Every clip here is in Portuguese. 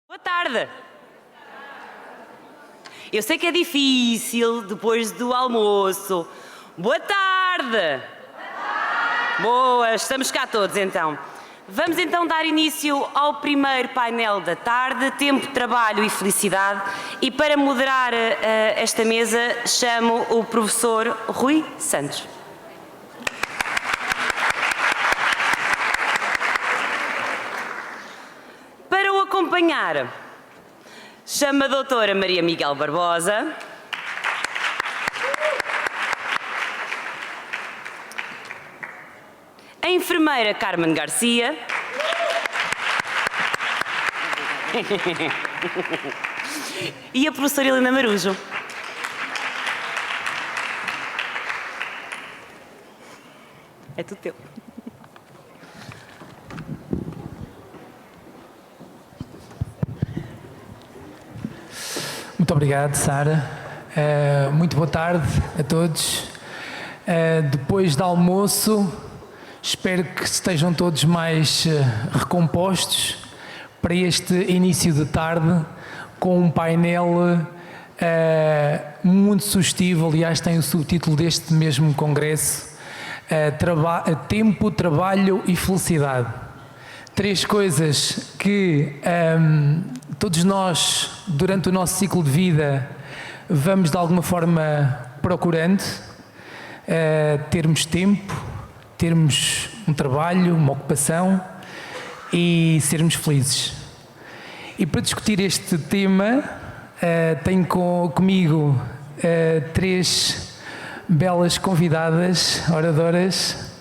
Boa tarde. Eu sei que é difícil depois do almoço. Boa tarde. Boa, estamos cá todos então. Vamos então dar início ao primeiro painel da tarde, Tempo, Trabalho e Felicidade. E para moderar esta mesa chamo o professor Rui Santos. Para o acompanhar, chamo a doutora Maria Miguel Barbosa, a enfermeira Carmen Garcia e a professora Helena Marujo. É tudo teu. Muito obrigado, Sara. Muito boa tarde a todos. Depois do almoço, espero que estejam todos mais recompostos para este início de tarde com um painel muito sugestivo. Aliás, tem o subtítulo deste mesmo congresso: Tempo, Trabalho e Felicidade. Três coisas que todos nós, durante o nosso ciclo de vida, vamos de alguma forma procurando: termos tempo, termos um trabalho, uma ocupação e sermos felizes. E para discutir este tema, tenho comigo três belas convidadas, oradoras,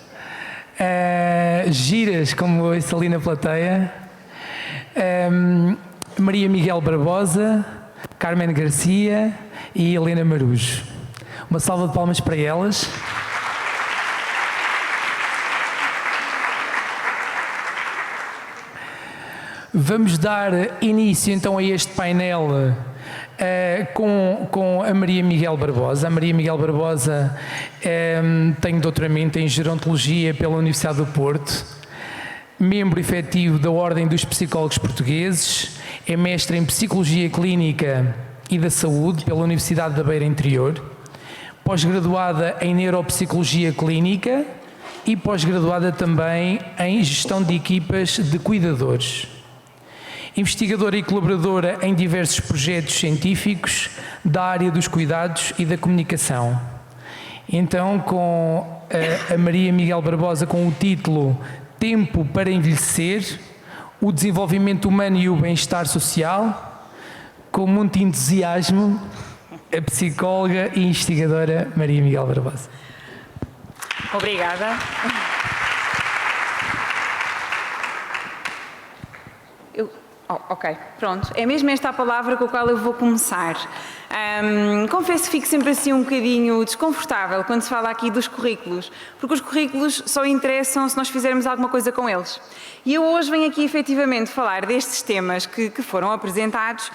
giras, como ouço ali na plateia: Maria Miguel Barbosa, Carmen Garcia e Helena Marujo. Uma salva de palmas para elas. Vamos dar início então a este painel com a Maria Miguel Barbosa. A Maria Miguel Barbosa tem doutoramento em Gerontologia pela Universidade do Porto, membro efetivo da Ordem dos Psicólogos Portugueses, é mestre em Psicologia Clínica e da Saúde pela Universidade da Beira Interior, pós-graduada em Neuropsicologia Clínica e pós-graduada também em Gestão de Equipas de Cuidadores. Investigadora e colaboradora em diversos projetos científicos da área dos cuidados e da comunicação. Então, com a Maria Miguel Barbosa, com o título Tempo para Envelhecer, o desenvolvimento humano e o bem-estar social, com muito entusiasmo, a psicóloga e investigadora Maria Miguel Barbosa. Obrigada. Ok, pronto. É mesmo esta a palavra com a qual eu vou começar. Confesso que fico sempre assim um bocadinho desconfortável quando se fala aqui dos currículos, porque os currículos só interessam se nós fizermos alguma coisa com eles. E eu hoje venho aqui efetivamente falar destes temas que foram apresentados,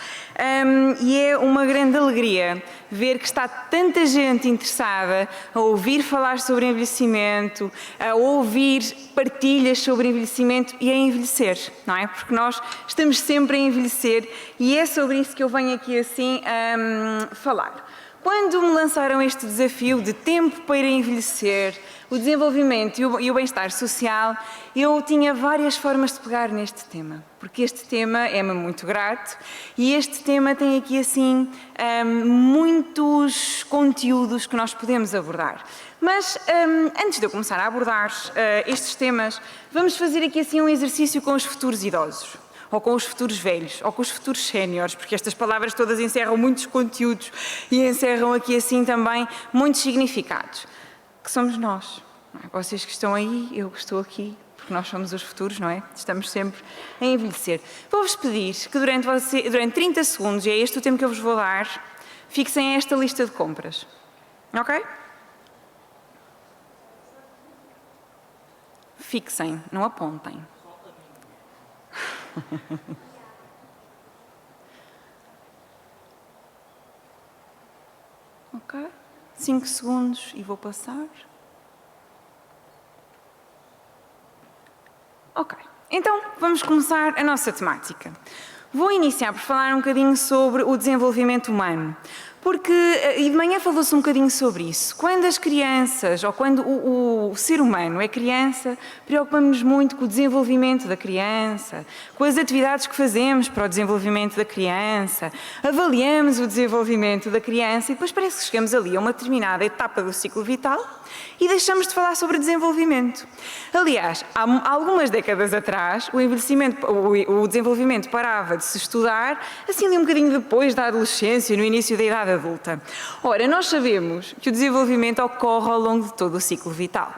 e é uma grande alegria ver que está tanta gente interessada a ouvir falar sobre envelhecimento, a ouvir partilhas sobre envelhecimento e a envelhecer, não é? Porque nós estamos sempre a envelhecer e é sobre isso que eu venho aqui assim falar. Quando me lançaram este desafio de tempo para envelhecer, o desenvolvimento e o bem-estar social, eu tinha várias formas de pegar neste tema, porque este tema é-me muito grato e este tema tem aqui assim muitos conteúdos que nós podemos abordar. Mas antes de eu começar a abordar estes temas, vamos fazer aqui assim um exercício com os futuros idosos, ou com os futuros velhos, ou com os futuros séniores, porque estas palavras todas encerram muitos conteúdos e encerram aqui assim também muitos significados, que somos nós, não é? Vocês que estão aí, eu que estou aqui, porque nós somos os futuros, não é? Estamos sempre a envelhecer. Vou-vos pedir que durante 30 segundos, e é este o tempo que eu vos vou dar, fixem esta lista de compras, ok? Fixem, não apontem. Ok, 5 segundos e vou passar. Ok, então vamos começar a nossa temática. Vou iniciar por falar um bocadinho sobre o desenvolvimento humano. Porque, e de manhã falou-se um bocadinho sobre isso, quando as crianças, ou quando o ser humano é criança, preocupamos-nos muito com o desenvolvimento da criança, com as atividades que fazemos para o desenvolvimento da criança, avaliamos o desenvolvimento da criança e depois parece que chegamos ali a uma determinada etapa do ciclo vital e deixamos de falar sobre desenvolvimento. Aliás, há algumas décadas atrás, o desenvolvimento parava de se estudar, assim um bocadinho depois da adolescência, no início da idade adulta. Ora, nós sabemos que o desenvolvimento ocorre ao longo de todo o ciclo vital.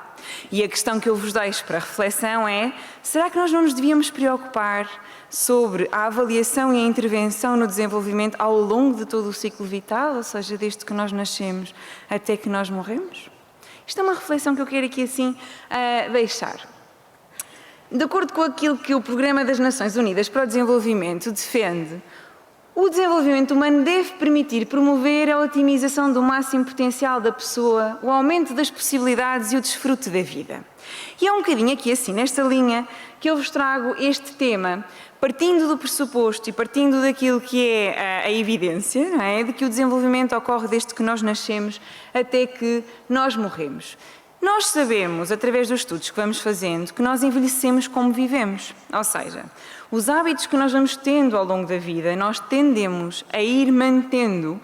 E a questão que eu vos deixo para reflexão é: será que nós não nos devíamos preocupar sobre a avaliação e a intervenção no desenvolvimento ao longo de todo o ciclo vital, ou seja, desde que nós nascemos até que nós morremos? Isto é uma reflexão que eu quero aqui assim deixar. De acordo com aquilo que o Programa das Nações Unidas para o Desenvolvimento defende, o desenvolvimento humano deve permitir promover a otimização do máximo potencial da pessoa, o aumento das possibilidades e o desfrute da vida. E é um bocadinho aqui assim, nesta linha, que eu vos trago este tema, partindo do pressuposto e partindo daquilo que é a evidência, não é? De que o desenvolvimento ocorre desde que nós nascemos até que nós morremos. Nós sabemos, através dos estudos que vamos fazendo, que nós envelhecemos como vivemos. Ou seja, os hábitos que nós vamos tendo ao longo da vida, nós tendemos a ir mantendo,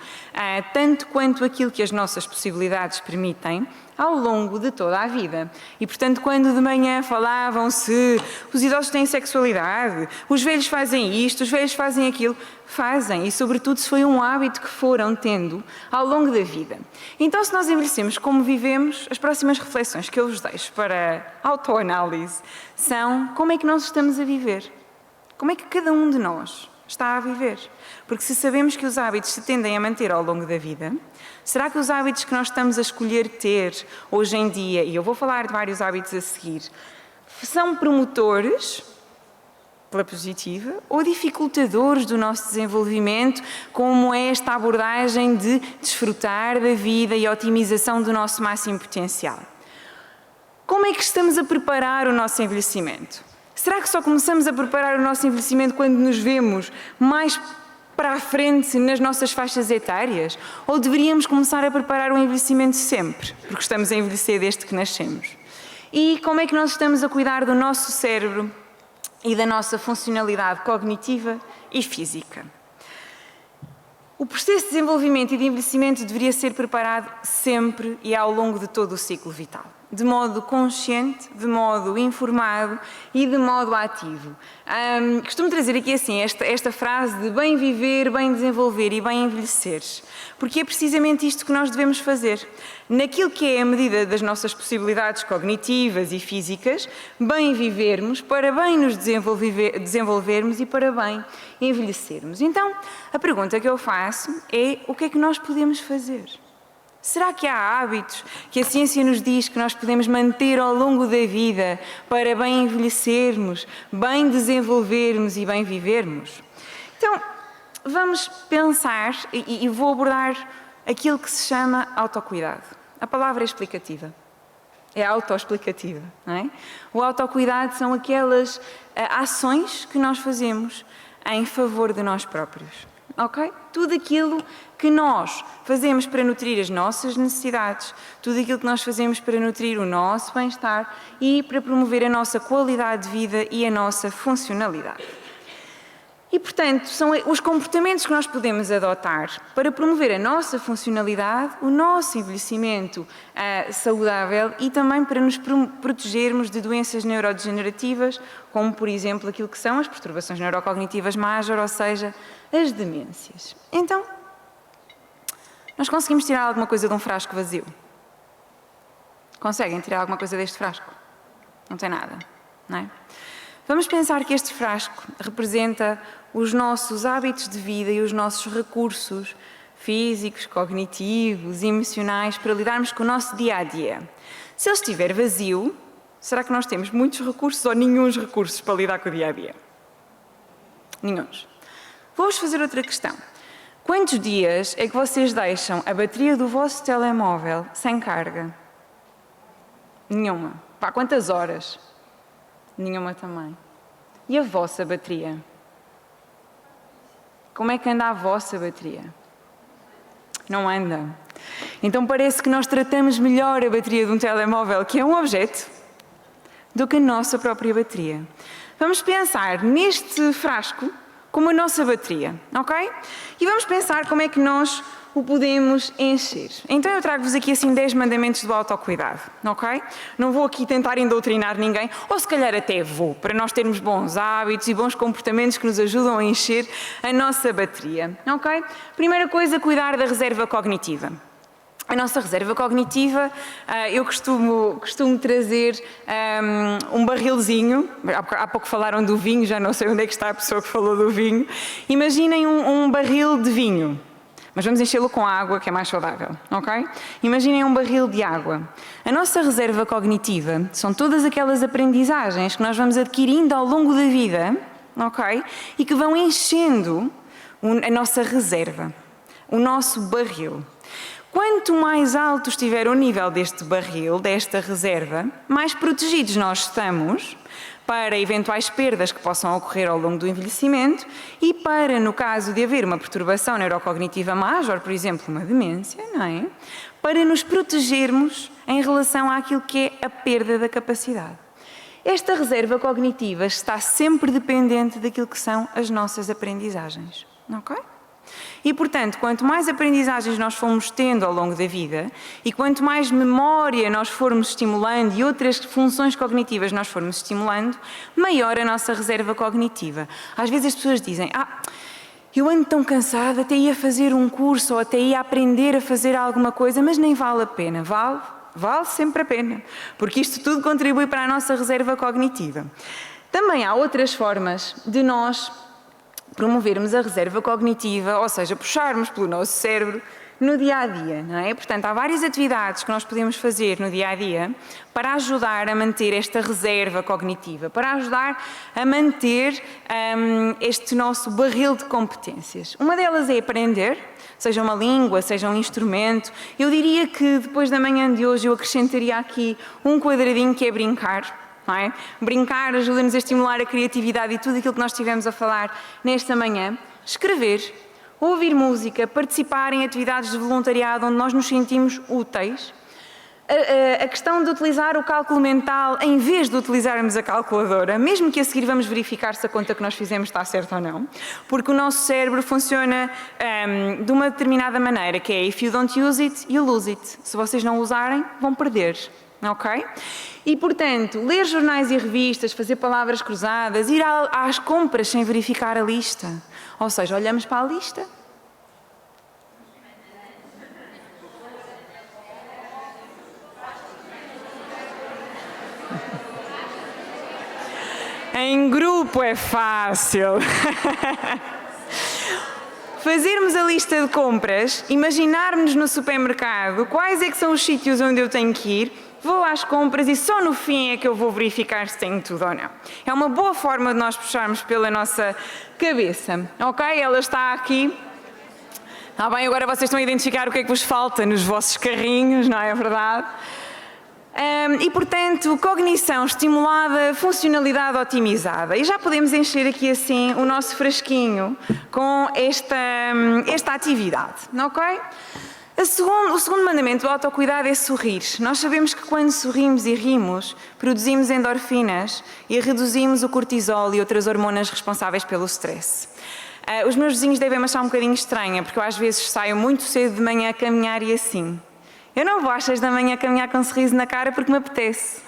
tanto quanto aquilo que as nossas possibilidades permitem, ao longo de toda a vida. E, portanto, quando de manhã falavam-se os idosos têm sexualidade, os velhos fazem isto, os velhos fazem aquilo, fazem, e sobretudo se foi um hábito que foram tendo ao longo da vida. Então, se nós envelhecemos como vivemos, as próximas reflexões que eu vos deixo para autoanálise são: como é que nós estamos a viver? Como é que cada um de nós está a viver? Porque se sabemos que os hábitos se tendem a manter ao longo da vida, será que os hábitos que nós estamos a escolher ter hoje em dia, e eu vou falar de vários hábitos a seguir, são promotores, pela positiva, ou dificultadores do nosso desenvolvimento, como é esta abordagem de desfrutar da vida e a otimização do nosso máximo potencial? Como é que estamos a preparar o nosso envelhecimento? Será que só começamos a preparar o nosso envelhecimento quando nos vemos mais para a frente nas nossas faixas etárias? Ou deveríamos começar a preparar o envelhecimento sempre, porque estamos a envelhecer desde que nascemos? E como é que nós estamos a cuidar do nosso cérebro e da nossa funcionalidade cognitiva e física? O processo de desenvolvimento e de envelhecimento deveria ser preparado sempre e ao longo de todo o ciclo vital, de modo consciente, de modo informado e de modo ativo. Costumo trazer aqui assim esta frase de bem viver, bem desenvolver e bem envelhecer, porque é precisamente isto que nós devemos fazer. Naquilo que é a medida das nossas possibilidades cognitivas e físicas, bem vivermos, para bem nos desenvolvermos e para bem envelhecermos. Então, a pergunta que eu faço é: o que é que nós podemos fazer? Será que há hábitos que a ciência nos diz que nós podemos manter ao longo da vida para bem envelhecermos, bem desenvolvermos e bem vivermos? Então, vamos pensar e vou abordar aquilo que se chama autocuidado. A palavra é explicativa, é autoexplicativa, não é? O autocuidado são aquelas ações que nós fazemos em favor de nós próprios. Ok? Tudo aquilo que nós fazemos para nutrir as nossas necessidades, tudo aquilo que nós fazemos para nutrir o nosso bem-estar e para promover a nossa qualidade de vida e a nossa funcionalidade. E, portanto, são os comportamentos que nós podemos adotar para promover a nossa funcionalidade, o nosso envelhecimento saudável e também para nos protegermos de doenças neurodegenerativas, como, por exemplo, aquilo que são as perturbações neurocognitivas major, ou seja, as demências. Então, nós conseguimos tirar alguma coisa de um frasco vazio? Conseguem tirar alguma coisa deste frasco? Não tem nada, não é? Vamos pensar que este frasco representa os nossos hábitos de vida e os nossos recursos físicos, cognitivos, emocionais para lidarmos com o nosso dia-a-dia. Se ele estiver vazio, será que nós temos muitos recursos ou nenhuns recursos para lidar com o dia-a-dia? Nenhuns. Vou-vos fazer outra questão. Quantos dias é que vocês deixam a bateria do vosso telemóvel sem carga? Nenhuma. Pá, quantas horas? Nenhuma também. E a vossa bateria? Como é que anda a vossa bateria? Não anda. Então parece que nós tratamos melhor a bateria de um telemóvel, que é um objeto, do que a nossa própria bateria. Vamos pensar neste frasco como a nossa bateria, ok? E vamos pensar como é que nós o podemos encher. Então eu trago-vos aqui assim 10 mandamentos do autocuidado, ok? Não vou aqui tentar endoutrinar ninguém, ou se calhar até vou, para nós termos bons hábitos e bons comportamentos que nos ajudam a encher a nossa bateria, ok? Primeira coisa, cuidar da reserva cognitiva. A nossa reserva cognitiva, eu costumo trazer um barrilzinho. Há pouco falaram do vinho, já não sei onde é que está a pessoa que falou do vinho. Imaginem um barril de vinho, mas vamos enchê-lo com água, que é mais saudável, ok? Imaginem um barril de água. A nossa reserva cognitiva são todas aquelas aprendizagens que nós vamos adquirindo ao longo da vida, ok? E que vão enchendo a nossa reserva, o nosso barril. Quanto mais alto estiver o nível deste barril, desta reserva, mais protegidos nós estamos para eventuais perdas que possam ocorrer ao longo do envelhecimento e para, no caso de haver uma perturbação neurocognitiva major, por exemplo, uma demência, não é? Para nos protegermos em relação àquilo que é a perda da capacidade. Esta reserva cognitiva está sempre dependente daquilo que são as nossas aprendizagens, ok? E, portanto, quanto mais aprendizagens nós formos tendo ao longo da vida e quanto mais memória nós formos estimulando e outras funções cognitivas nós formos estimulando, maior a nossa reserva cognitiva. Às vezes as pessoas dizem, eu ando tão cansada, até ia fazer um curso ou até ia aprender a fazer alguma coisa, mas nem vale a pena. Vale sempre a pena, porque isto tudo contribui para a nossa reserva cognitiva. Também há outras formas de nós promovermos a reserva cognitiva, ou seja, puxarmos pelo nosso cérebro no dia-a-dia, não é? Portanto, há várias atividades que nós podemos fazer no dia-a-dia para ajudar a manter esta reserva cognitiva, para ajudar a manter este nosso barril de competências. Uma delas é aprender, seja uma língua, seja um instrumento. Eu diria que depois da manhã de hoje eu acrescentaria aqui um quadradinho que é brincar. Não é? Brincar ajuda-nos a estimular a criatividade e tudo aquilo que nós estivemos a falar nesta manhã. Escrever, ouvir música, participar em atividades de voluntariado onde nós nos sentimos úteis. A questão de utilizar o cálculo mental em vez de utilizarmos a calculadora, mesmo que a seguir vamos verificar se a conta que nós fizemos está certa ou não, porque o nosso cérebro funciona de uma determinada maneira, que é if you don't use it, you lose it. Se vocês não usarem, vão perder. Ok? E, portanto, ler jornais e revistas, fazer palavras cruzadas, ir às compras sem verificar a lista. Ou seja, olhamos para a lista. Em grupo é fácil. Fazermos a lista de compras, imaginarmos no supermercado quais é que são os sítios onde eu tenho que ir, vou às compras e só no fim é que eu vou verificar se tenho tudo ou não. É uma boa forma de nós puxarmos pela nossa cabeça, ok? Ela está aqui. Está bem, agora vocês estão a identificar o que é que vos falta nos vossos carrinhos, não é verdade? E, portanto, cognição estimulada, funcionalidade otimizada. E já podemos encher aqui assim o nosso frasquinho com esta atividade, ok? O segundo mandamento do autocuidado é sorrir. Nós sabemos que quando sorrimos e rimos, produzimos endorfinas e reduzimos o cortisol e outras hormonas responsáveis pelo stress. Os meus vizinhos devem me achar um bocadinho estranha, porque eu às vezes saio muito cedo de manhã a caminhar e assim. Eu não vou às 6 da manhã caminhar com um sorriso na cara porque me apetece.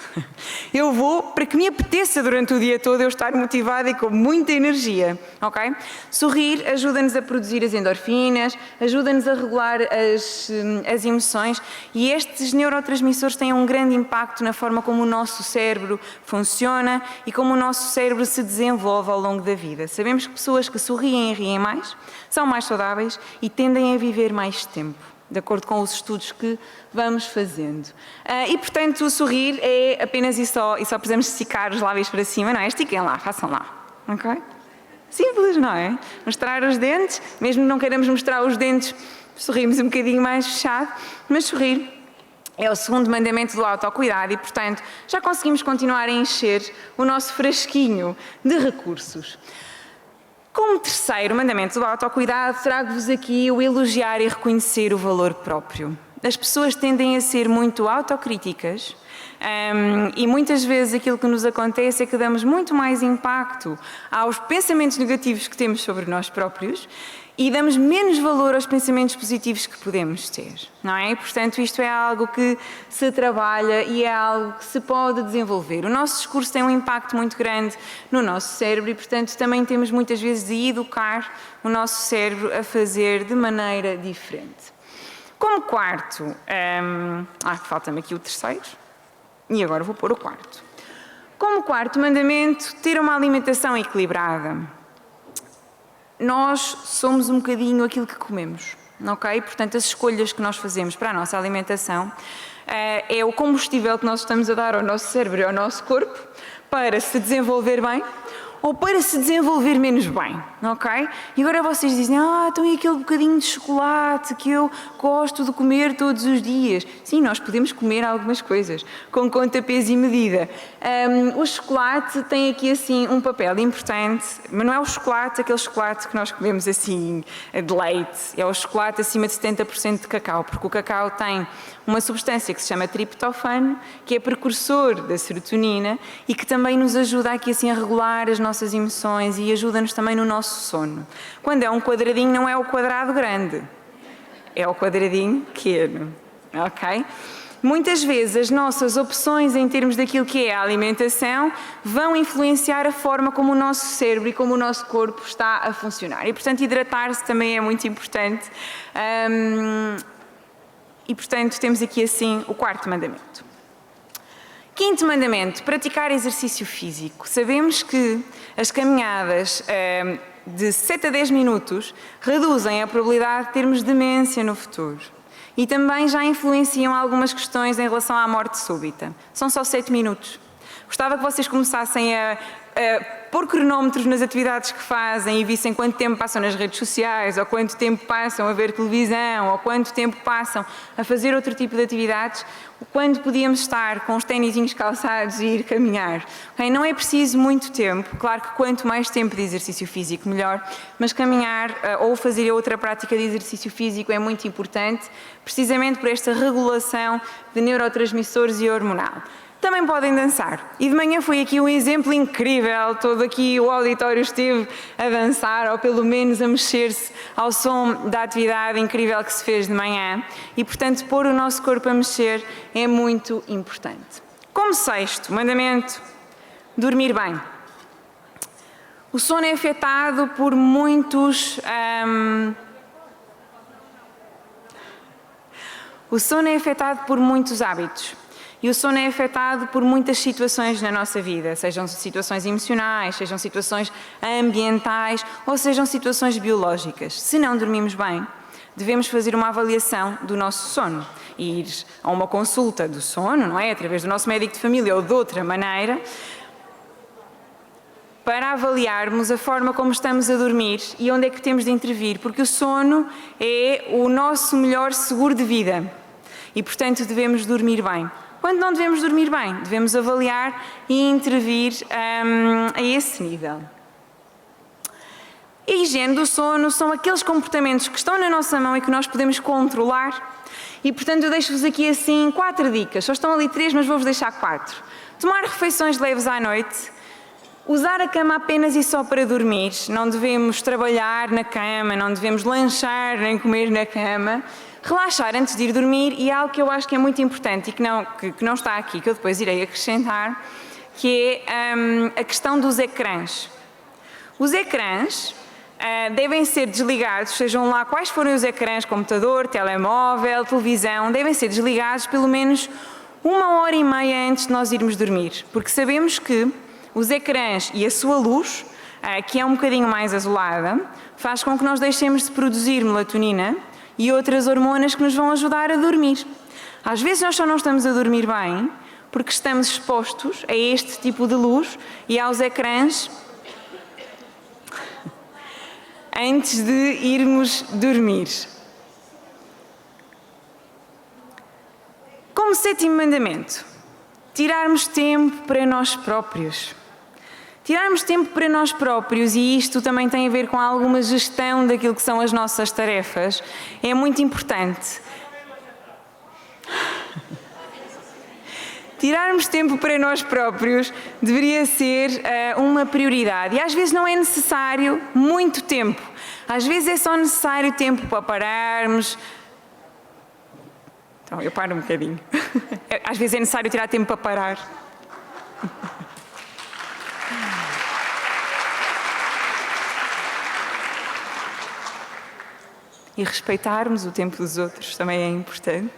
Eu vou para que me apeteça durante o dia todo eu estar motivada e com muita energia, ok? Sorrir ajuda-nos a produzir as endorfinas, ajuda-nos a regular as emoções e estes neurotransmissores têm um grande impacto na forma como o nosso cérebro funciona e como o nosso cérebro se desenvolve ao longo da vida. Sabemos que pessoas que sorriem e riem mais são mais saudáveis e tendem a viver mais tempo, de acordo com os estudos que vamos fazendo. E, portanto, o sorrir é apenas e só precisamos esticar os lábios para cima, não é? Estiquem lá, façam lá, ok? Simples, não é? Mostrar os dentes, mesmo que não queiramos mostrar os dentes, sorrimos um bocadinho mais fechado, mas sorrir é o segundo mandamento do autocuidado e, portanto, já conseguimos continuar a encher o nosso frasquinho de recursos. Como terceiro mandamento do autocuidado, trago-vos aqui o elogiar e reconhecer o valor próprio. As pessoas tendem a ser muito autocríticas e muitas vezes aquilo que nos acontece é que damos muito mais impacto aos pensamentos negativos que temos sobre nós próprios e damos menos valor aos pensamentos positivos que podemos ter, não é? E, portanto, isto é algo que se trabalha e é algo que se pode desenvolver. O nosso discurso tem um impacto muito grande no nosso cérebro e, portanto, também temos muitas vezes de educar o nosso cérebro a fazer de maneira diferente. Como quarto, falta-me aqui o terceiro, e agora vou pôr o quarto. Como quarto mandamento, ter uma alimentação equilibrada. Nós somos um bocadinho aquilo que comemos, ok? Portanto, as escolhas que nós fazemos para a nossa alimentação é o combustível que nós estamos a dar ao nosso cérebro e ao nosso corpo para se desenvolver bem ou para se desenvolver menos bem, ok? E agora vocês dizem, então e aquele bocadinho de chocolate que eu gosto de comer todos os dias? Sim, nós podemos comer algumas coisas, com conta, peso e medida. O chocolate tem aqui assim um papel importante, mas não é o chocolate, aquele chocolate que nós comemos assim de leite, é o chocolate acima de 70% de cacau, porque o cacau tem uma substância que se chama triptofano, que é precursor da serotonina e que também nos ajuda aqui assim a regular as nossas emoções e ajuda-nos também no nosso sono. Quando é um quadradinho, não é o quadrado grande, é o quadradinho pequeno, ok? Muitas vezes as nossas opções em termos daquilo que é a alimentação vão influenciar a forma como o nosso cérebro e como o nosso corpo está a funcionar. E, portanto, hidratar-se também é muito importante. E, portanto, temos aqui assim o quarto mandamento. Quinto mandamento, praticar exercício físico. Sabemos que as caminhadas de 7 a 10 minutos reduzem a probabilidade de termos demência no futuro. E também já influenciam algumas questões em relação à morte súbita. São só 7 minutos. Gostava que vocês começassem a pôr cronómetros nas atividades que fazem e vissem quanto tempo passam nas redes sociais, ou quanto tempo passam a ver televisão, ou quanto tempo passam a fazer outro tipo de atividades, quando podíamos estar com os ténisinhos calçados e ir caminhar. Okay? Não é preciso muito tempo, claro que quanto mais tempo de exercício físico melhor, mas caminhar ou fazer outra prática de exercício físico é muito importante, precisamente por esta regulação de neurotransmissores e hormonal. Também podem dançar. E de manhã foi aqui um exemplo incrível, todo aqui o auditório esteve a dançar, ou pelo menos a mexer-se ao som da atividade incrível que se fez de manhã. E, portanto, pôr o nosso corpo a mexer é muito importante. Como sexto mandamento, dormir bem. O sono é afetado por muitos... O sono é afetado por muitos hábitos. E o sono é afetado por muitas situações na nossa vida, sejam situações emocionais, sejam situações ambientais ou sejam situações biológicas. Se não dormimos bem, devemos fazer uma avaliação do nosso sono. Ir a uma consulta do sono, não é? Através do nosso médico de família ou de outra maneira, para avaliarmos a forma como estamos a dormir e onde é que temos de intervir, porque o sono é o nosso melhor seguro de vida e, portanto, devemos dormir bem. Quando não devemos dormir bem, devemos avaliar e intervir a esse nível. A higiene do sono são aqueles comportamentos que estão na nossa mão e que nós podemos controlar. E, portanto, eu deixo-vos aqui assim 4 dicas. Só estão ali 3, mas vou-vos deixar 4. Tomar refeições leves à noite. Usar a cama apenas e só para dormir. Não devemos trabalhar na cama, não devemos lanchar nem comer na cama. Relaxar antes de ir dormir e algo que eu acho que é muito importante e que não está aqui, que eu depois irei acrescentar, que é a questão dos ecrãs. Os ecrãs devem ser desligados, sejam lá quais forem os ecrãs, computador, telemóvel, televisão, devem ser desligados pelo menos 1h30 antes de nós irmos dormir, porque sabemos que os ecrãs e a sua luz, que é um bocadinho mais azulada, faz com que nós deixemos de produzir melatonina e outras hormonas que nos vão ajudar a dormir. Às vezes nós só não estamos a dormir bem porque estamos expostos a este tipo de luz e aos ecrãs antes de irmos dormir. Como 7º mandamento, tirarmos tempo para nós próprios. Tirarmos tempo para nós próprios, e isto também tem a ver com alguma gestão daquilo que são as nossas tarefas, é muito importante. Tirarmos tempo para nós próprios deveria ser uma prioridade, e às vezes não é necessário muito tempo, às vezes é só necessário tempo para pararmos. Então, eu paro um bocadinho. Às vezes é necessário tirar tempo para parar. E respeitarmos o tempo dos outros também é importante.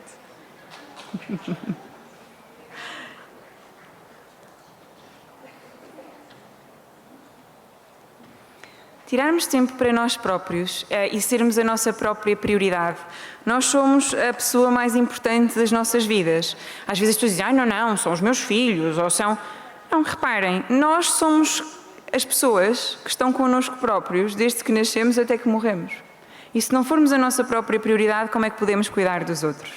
Tirarmos tempo para nós próprios e sermos a nossa própria prioridade. Nós somos a pessoa mais importante das nossas vidas. Às vezes as pessoas dizem, não, são os meus filhos, ou são... Não, reparem, nós somos as pessoas que estão connosco próprios desde que nascemos até que morremos. E se não formos a nossa própria prioridade, como é que podemos cuidar dos outros?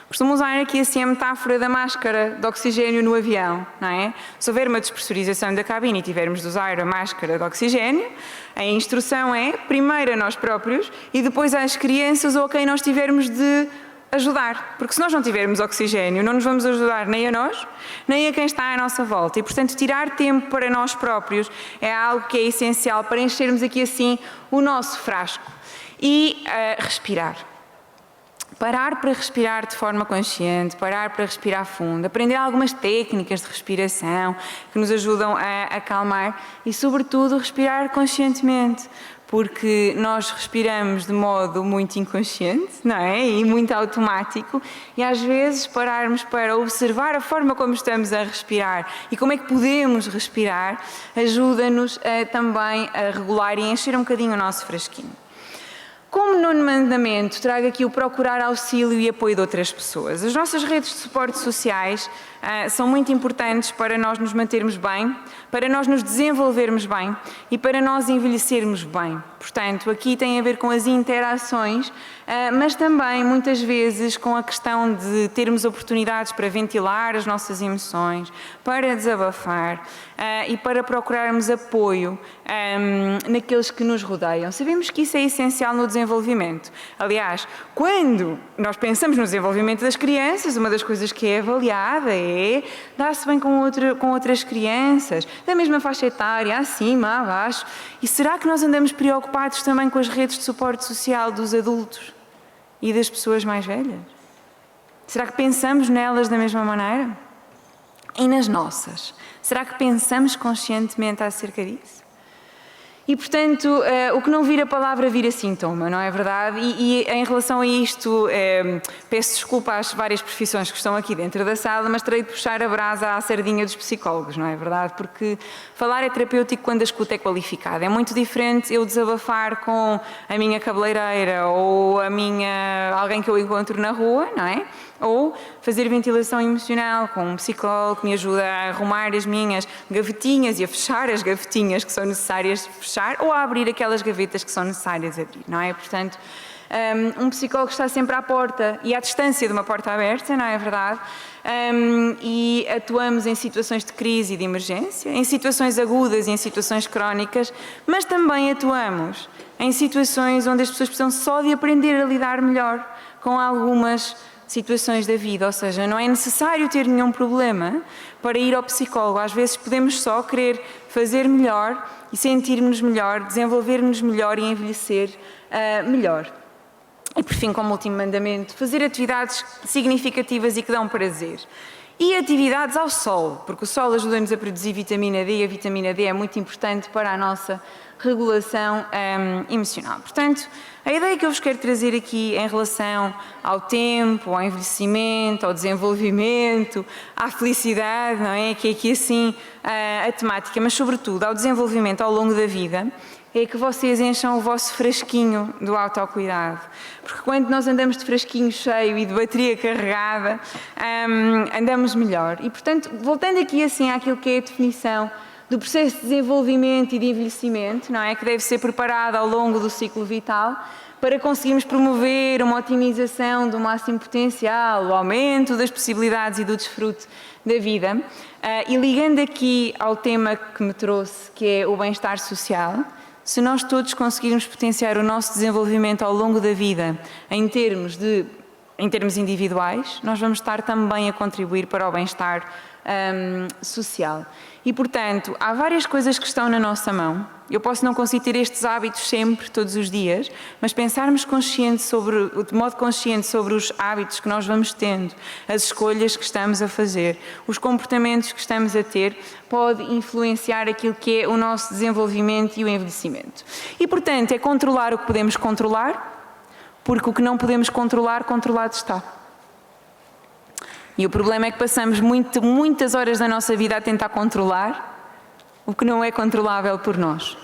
Costumo usar aqui assim a metáfora da máscara de oxigênio no avião, não é? Se houver uma despressurização da cabine e tivermos de usar a máscara de oxigênio, a instrução é primeiro a nós próprios e depois às crianças ou a quem nós tivermos de ajudar. Porque se nós não tivermos oxigênio, não nos vamos ajudar nem a nós, nem a quem está à nossa volta. E, portanto, tirar tempo para nós próprios é algo que é essencial para enchermos aqui assim o nosso frasco. E respirar. Parar para respirar de forma consciente, parar para respirar fundo, aprender algumas técnicas de respiração que nos ajudam a acalmar e, sobretudo, respirar conscientemente, porque nós respiramos de modo muito inconsciente, não é? E muito automático, e às vezes pararmos para observar a forma como estamos a respirar e como é que podemos respirar, ajuda-nos também a regular e encher um bocadinho o nosso frasquinho. Como nono mandamento, trago aqui o procurar auxílio e apoio de outras pessoas. As nossas redes de suporte sociais são muito importantes para nós nos mantermos bem, para nós nos desenvolvermos bem e para nós envelhecermos bem. Portanto, aqui tem a ver com as interações, mas também, muitas vezes, com a questão de termos oportunidades para ventilar as nossas emoções, para desabafar e para procurarmos apoio naqueles que nos rodeiam. Sabemos que isso é essencial no desenvolvimento. Aliás, quando nós pensamos no desenvolvimento das crianças, uma das coisas que é avaliada é dar-se bem com outras crianças, da mesma faixa etária, acima, abaixo. E será que nós andamos preocupados também com as redes de suporte social dos adultos e das pessoas mais velhas? Será que pensamos nelas da mesma maneira? E nas nossas? Será que pensamos conscientemente acerca disso? E, portanto, o que não vira palavra vira sintoma, não é verdade? E em relação a isto, peço desculpa às várias profissões que estão aqui dentro da sala, mas terei de puxar a brasa à sardinha dos psicólogos, não é verdade? Porque falar é terapêutico quando a escuta é qualificada. É muito diferente eu desabafar com a minha cabeleireira ou alguém que eu encontro na rua, não é? Ou fazer ventilação emocional com um psicólogo que me ajuda a arrumar as minhas gavetinhas e a fechar as gavetinhas que são necessárias de fechar ou a abrir aquelas gavetas que são necessárias de abrir, não é? Portanto, um psicólogo está sempre à porta e à distância de uma porta aberta, não é verdade? E atuamos em situações de crise e de emergência, em situações agudas e em situações crónicas, mas também atuamos em situações onde as pessoas precisam só de aprender a lidar melhor com algumas situações da vida, ou seja, não é necessário ter nenhum problema para ir ao psicólogo. Às vezes podemos só querer fazer melhor e sentir-nos melhor, desenvolver-nos melhor e envelhecer melhor. E por fim, como último mandamento, fazer atividades significativas e que dão prazer. E atividades ao sol, porque o sol ajuda-nos a produzir vitamina D e a vitamina D é muito importante para a nossa regulação emocional. Portanto, a ideia que eu vos quero trazer aqui em relação ao tempo, ao envelhecimento, ao desenvolvimento, à felicidade, não é? Que é aqui assim a temática, mas sobretudo ao desenvolvimento ao longo da vida, é que vocês encham o vosso frasquinho do autocuidado. Porque quando nós andamos de frasquinho cheio e de bateria carregada, andamos melhor. E, portanto, voltando aqui assim àquilo que é a definição do processo de desenvolvimento e de envelhecimento, não é? Que deve ser preparado ao longo do ciclo vital para conseguirmos promover uma otimização do máximo potencial, o aumento das possibilidades e do desfrute da vida. E ligando aqui ao tema que me trouxe, que é o bem-estar social, se nós todos conseguirmos potenciar o nosso desenvolvimento ao longo da vida em termos individuais, nós vamos estar também a contribuir para o bem-estar social. E, portanto, há várias coisas que estão na nossa mão. Eu posso não conseguir ter estes hábitos sempre, todos os dias, mas pensarmos de modo consciente sobre os hábitos que nós vamos tendo, as escolhas que estamos a fazer, os comportamentos que estamos a ter, pode influenciar aquilo que é o nosso desenvolvimento e o envelhecimento. E, portanto, é controlar o que podemos controlar, porque o que não podemos controlar, controlado está. E o problema é que passamos muitas horas da nossa vida a tentar controlar o que não é controlável por nós.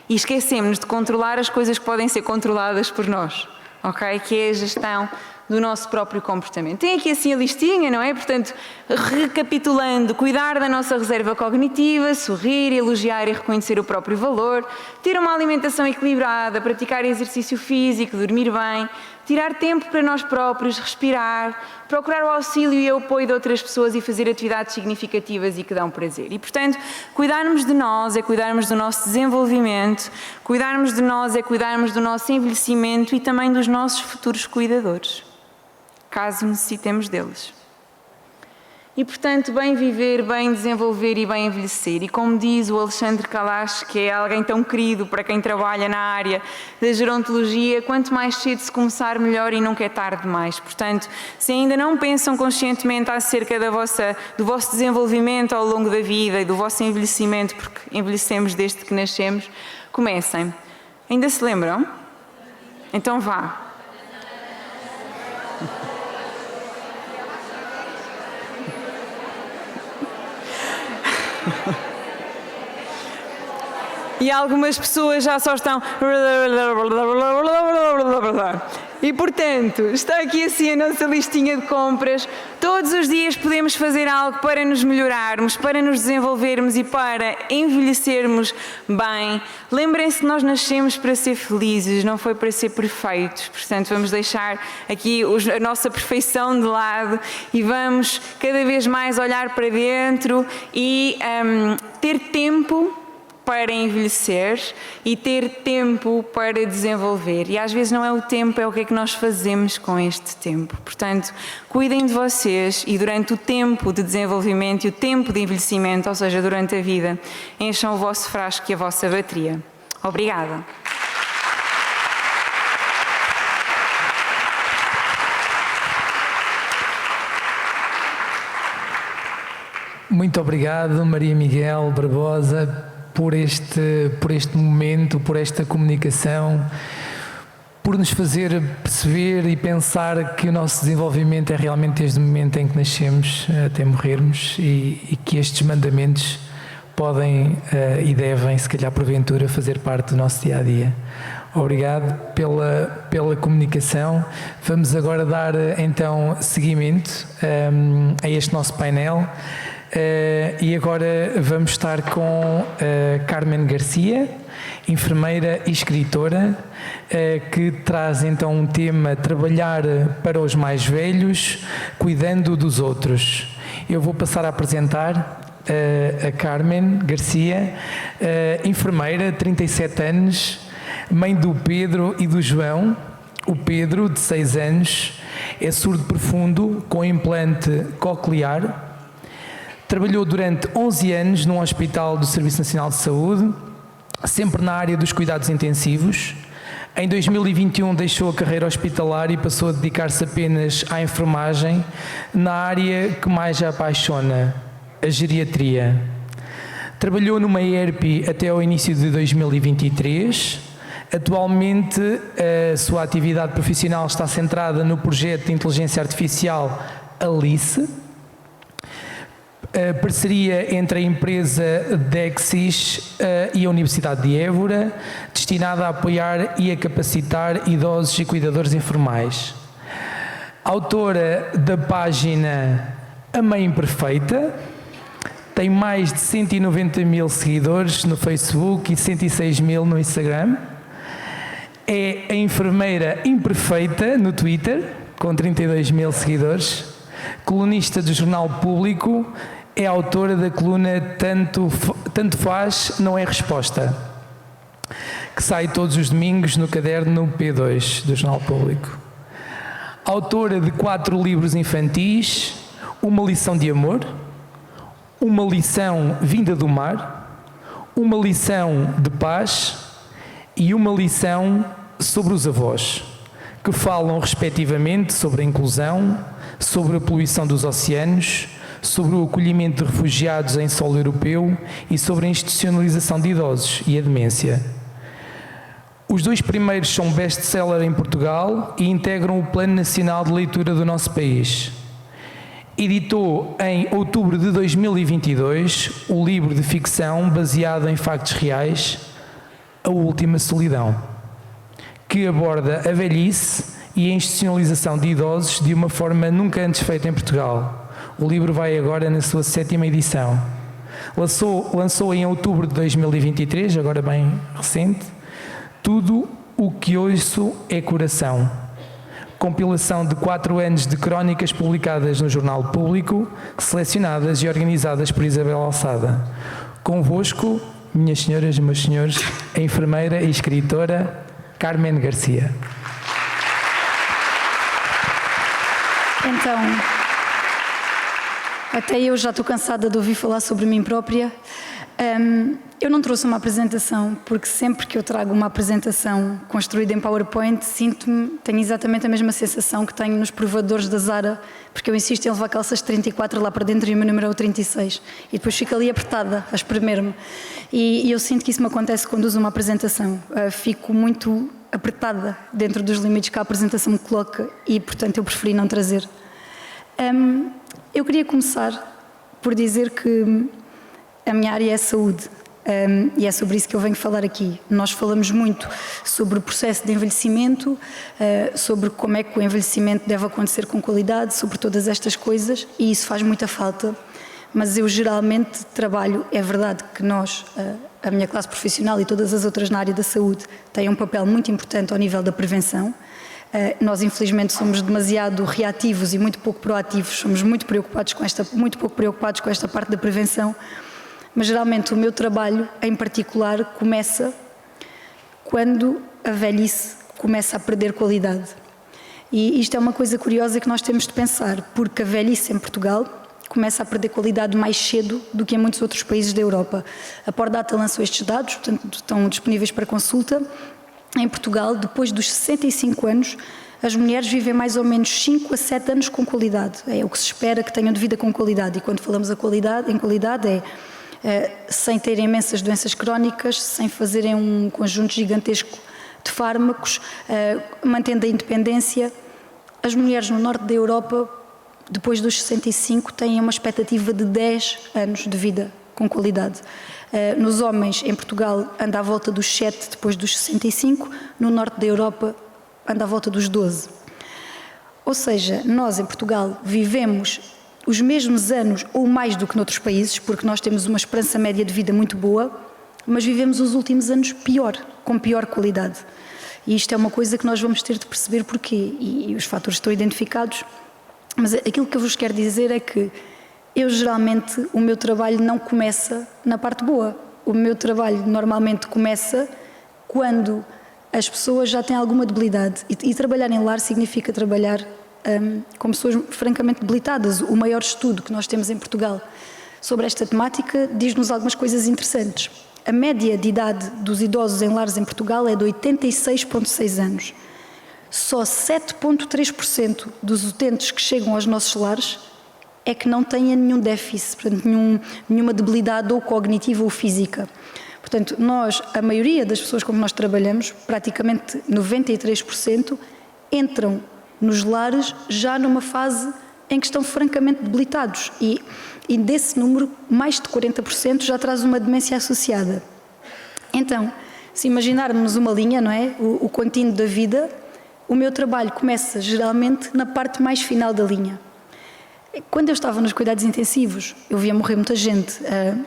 E esquecemos de controlar as coisas que podem ser controladas por nós, ok? Que é a gestão do nosso próprio comportamento. Tem aqui assim a listinha, não é? Portanto, recapitulando, cuidar da nossa reserva cognitiva, sorrir, elogiar e reconhecer o próprio valor, ter uma alimentação equilibrada, praticar exercício físico, dormir bem, tirar tempo para nós próprios, respirar, procurar o auxílio e o apoio de outras pessoas e fazer atividades significativas e que dão prazer. E, portanto, cuidarmos de nós é cuidarmos do nosso desenvolvimento, cuidarmos de nós é cuidarmos do nosso envelhecimento e também dos nossos futuros cuidadores, caso necessitemos deles. E, portanto, bem viver, bem desenvolver e bem envelhecer. E como diz o Alexandre Kalash, que é alguém tão querido para quem trabalha na área da gerontologia, quanto mais cedo se começar, melhor e nunca é tarde demais. Portanto, se ainda não pensam conscientemente acerca do vosso desenvolvimento ao longo da vida e do vosso envelhecimento, porque envelhecemos desde que nascemos, comecem. Ainda se lembram? Então vá. E algumas pessoas já só estão... E, portanto, está aqui assim a nossa listinha de compras. Todos os dias podemos fazer algo para nos melhorarmos, para nos desenvolvermos e para envelhecermos bem. Lembrem-se que nós nascemos para ser felizes, não foi para ser perfeitos. Portanto, vamos deixar aqui a nossa perfeição de lado e vamos cada vez mais olhar para dentro e ter tempo para envelhecer e ter tempo para desenvolver. E às vezes não é o tempo, é o que é que nós fazemos com este tempo. Portanto, cuidem de vocês e durante o tempo de desenvolvimento e o tempo de envelhecimento, ou seja, durante a vida, encham o vosso frasco e a vossa bateria. Obrigada. Muito obrigado, Maria Miguel Barbosa, por este momento, por esta comunicação, por nos fazer perceber e pensar que o nosso desenvolvimento é realmente desde o momento em que nascemos até morrermos e que estes mandamentos podem e devem, se calhar porventura, fazer parte do nosso dia-a-dia. Obrigado pela comunicação. Vamos agora dar então seguimento a este nosso painel. E agora vamos estar com Carmen Garcia, enfermeira e escritora, que traz então um tema: trabalhar para os mais velhos, cuidando dos outros. Eu vou passar a apresentar a Carmen Garcia, enfermeira, 37 anos, mãe do Pedro e do João. O Pedro, de 6 anos, é surdo profundo com implante coclear. Trabalhou durante 11 anos num hospital do Serviço Nacional de Saúde, sempre na área dos cuidados intensivos. Em 2021 deixou a carreira hospitalar e passou a dedicar-se apenas à enfermagem, na área que mais a apaixona, a geriatria. Trabalhou numa ERP até ao início de 2023. Atualmente, a sua atividade profissional está centrada no projeto de inteligência artificial Alice, a parceria entre a empresa Dexis e a Universidade de Évora, destinada a apoiar e a capacitar idosos e cuidadores informais. Autora da página A Mãe Imperfeita, tem mais de 190 mil seguidores no Facebook e 106 mil no Instagram. É a enfermeira imperfeita no Twitter, com 32 mil seguidores. Colunista do Jornal Público, é autora da coluna Tanto Faz, Não é Resposta, que sai todos os domingos no caderno P2 do Jornal Público. Autora de 4 livros infantis, Uma Lição de Amor, Uma Lição Vinda do Mar, Uma Lição de Paz e Uma Lição sobre os Avós, que falam respectivamente sobre a inclusão, sobre a poluição dos oceanos, sobre o acolhimento de refugiados em solo europeu e sobre a institucionalização de idosos e a demência. Os 2 primeiros são best-seller em Portugal e integram o Plano Nacional de Leitura do nosso país. Editou em outubro de 2022 o livro de ficção baseado em factos reais, A Última Solidão, que aborda a velhice e a institucionalização de idosos de uma forma nunca antes feita em Portugal. O livro vai agora na sua 7ª edição. Lançou em outubro de 2023, agora bem recente, Tudo o que ouço é coração. Compilação de 4 anos de crónicas publicadas no Jornal Público, selecionadas e organizadas por Isabel Alçada. Convosco, minhas senhoras e meus senhores, a enfermeira e escritora Carmen Garcia. Então, até eu já estou cansada de ouvir falar sobre mim própria. Eu não trouxe uma apresentação, porque sempre que eu trago uma apresentação construída em PowerPoint, tenho exatamente a mesma sensação que tenho nos provadores da Zara, porque eu insisto em levar calças 34 lá para dentro e o meu número é o 36. E depois fico ali apertada, a espremer-me. E eu sinto que isso me acontece quando uso uma apresentação. Fico muito apertada dentro dos limites que a apresentação me coloca e, portanto, eu preferi não trazer. Eu queria começar por dizer que a minha área é a saúde. E é sobre isso que eu venho falar aqui. Nós falamos muito sobre o processo de envelhecimento, sobre como é que o envelhecimento deve acontecer com qualidade, sobre todas estas coisas, e isso faz muita falta. Mas eu geralmente trabalho, é verdade que nós, a minha classe profissional e todas as outras na área da saúde, têm um papel muito importante ao nível da prevenção. Nós, infelizmente, somos demasiado reativos e muito pouco proativos, somos muito pouco preocupados com esta parte da prevenção. Mas geralmente o meu trabalho, em particular, começa quando a velhice começa a perder qualidade. E isto é uma coisa curiosa que nós temos de pensar, porque a velhice em Portugal começa a perder qualidade mais cedo do que em muitos outros países da Europa. A Pordata lançou estes dados, portanto estão disponíveis para consulta. Em Portugal, depois dos 65 anos, as mulheres vivem mais ou menos 5 a 7 anos com qualidade. É o que se espera que tenham de vida com qualidade. E quando falamos em qualidade é sem terem imensas doenças crónicas, sem fazerem um conjunto gigantesco de fármacos, mantendo a independência. As mulheres no norte da Europa, depois dos 65, têm uma expectativa de 10 anos de vida com qualidade. Nos homens, em Portugal, anda à volta dos 7 depois dos 65, no norte da Europa anda à volta dos 12. Ou seja, nós em Portugal vivemos os mesmos anos ou mais do que noutros países, porque nós temos uma esperança média de vida muito boa, mas vivemos os últimos anos pior, com pior qualidade. E isto é uma coisa que nós vamos ter de perceber porquê, e os fatores estão identificados, mas aquilo que eu vos quero dizer é que eu geralmente, o meu trabalho não começa na parte boa. O meu trabalho normalmente começa quando as pessoas já têm alguma debilidade, e trabalhar em lar significa trabalhar com pessoas francamente debilitadas. O maior estudo que nós temos em Portugal sobre esta temática diz-nos algumas coisas interessantes. A média de idade dos idosos em lares em Portugal é de 86,6 anos. Só 7,3% dos utentes que chegam aos nossos lares é que não têm nenhum déficit, portanto, nenhuma debilidade ou cognitiva ou física. Portanto, a maioria das pessoas com que nós trabalhamos, praticamente 93%, entram nos lares já numa fase em que estão francamente debilitados e desse número, mais de 40% já traz uma demência associada. Então, se imaginarmos uma linha, não é? O contínuo da vida, o meu trabalho começa geralmente na parte mais final da linha. Quando eu estava nos cuidados intensivos, eu via morrer muita gente,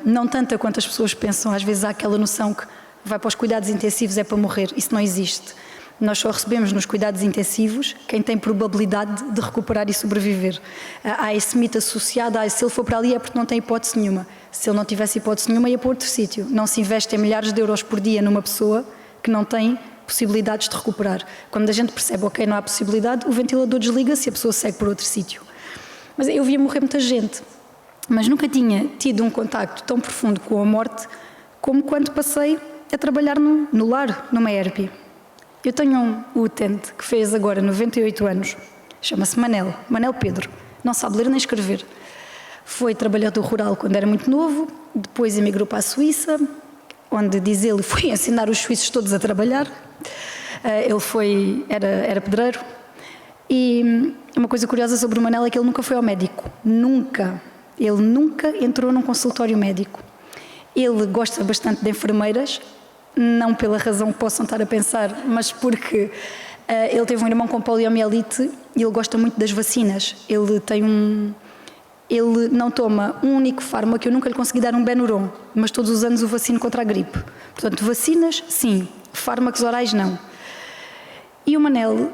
não tanta quanto as pessoas pensam. Às vezes há aquela noção que vai para os cuidados intensivos é para morrer. Isso não existe. Nós só recebemos nos cuidados intensivos quem tem probabilidade de recuperar e sobreviver. Há esse mito associado, se ele for para ali é porque não tem hipótese nenhuma. Se ele não tivesse hipótese nenhuma, ia para outro sítio. Não se investe em milhares de euros por dia numa pessoa que não tem possibilidades de recuperar. Quando a gente percebe, ok, não há possibilidade, o ventilador desliga-se e a pessoa segue para outro sítio. Mas eu via morrer muita gente, mas nunca tinha tido um contacto tão profundo com a morte como quando passei a trabalhar no lar, numa ERP. Eu tenho um utente que fez agora 98 anos, chama-se Manel Pedro, não sabe ler nem escrever. Foi trabalhador rural quando era muito novo, depois emigrou para a Suíça, onde, diz ele, foi ensinar os suíços todos a trabalhar. Ele era pedreiro. E uma coisa curiosa sobre o Manel é que ele nunca foi ao médico. Nunca. Ele nunca entrou num consultório médico. Ele gosta bastante de enfermeiras, não pela razão que possam estar a pensar, mas porque ele teve um irmão com poliomielite e ele gosta muito das vacinas. Ele não toma um único fármaco, eu nunca lhe consegui dar um Benuron, mas todos os anos o vacino contra a gripe. Portanto, vacinas, sim. Fármacos orais, não. E o Manel,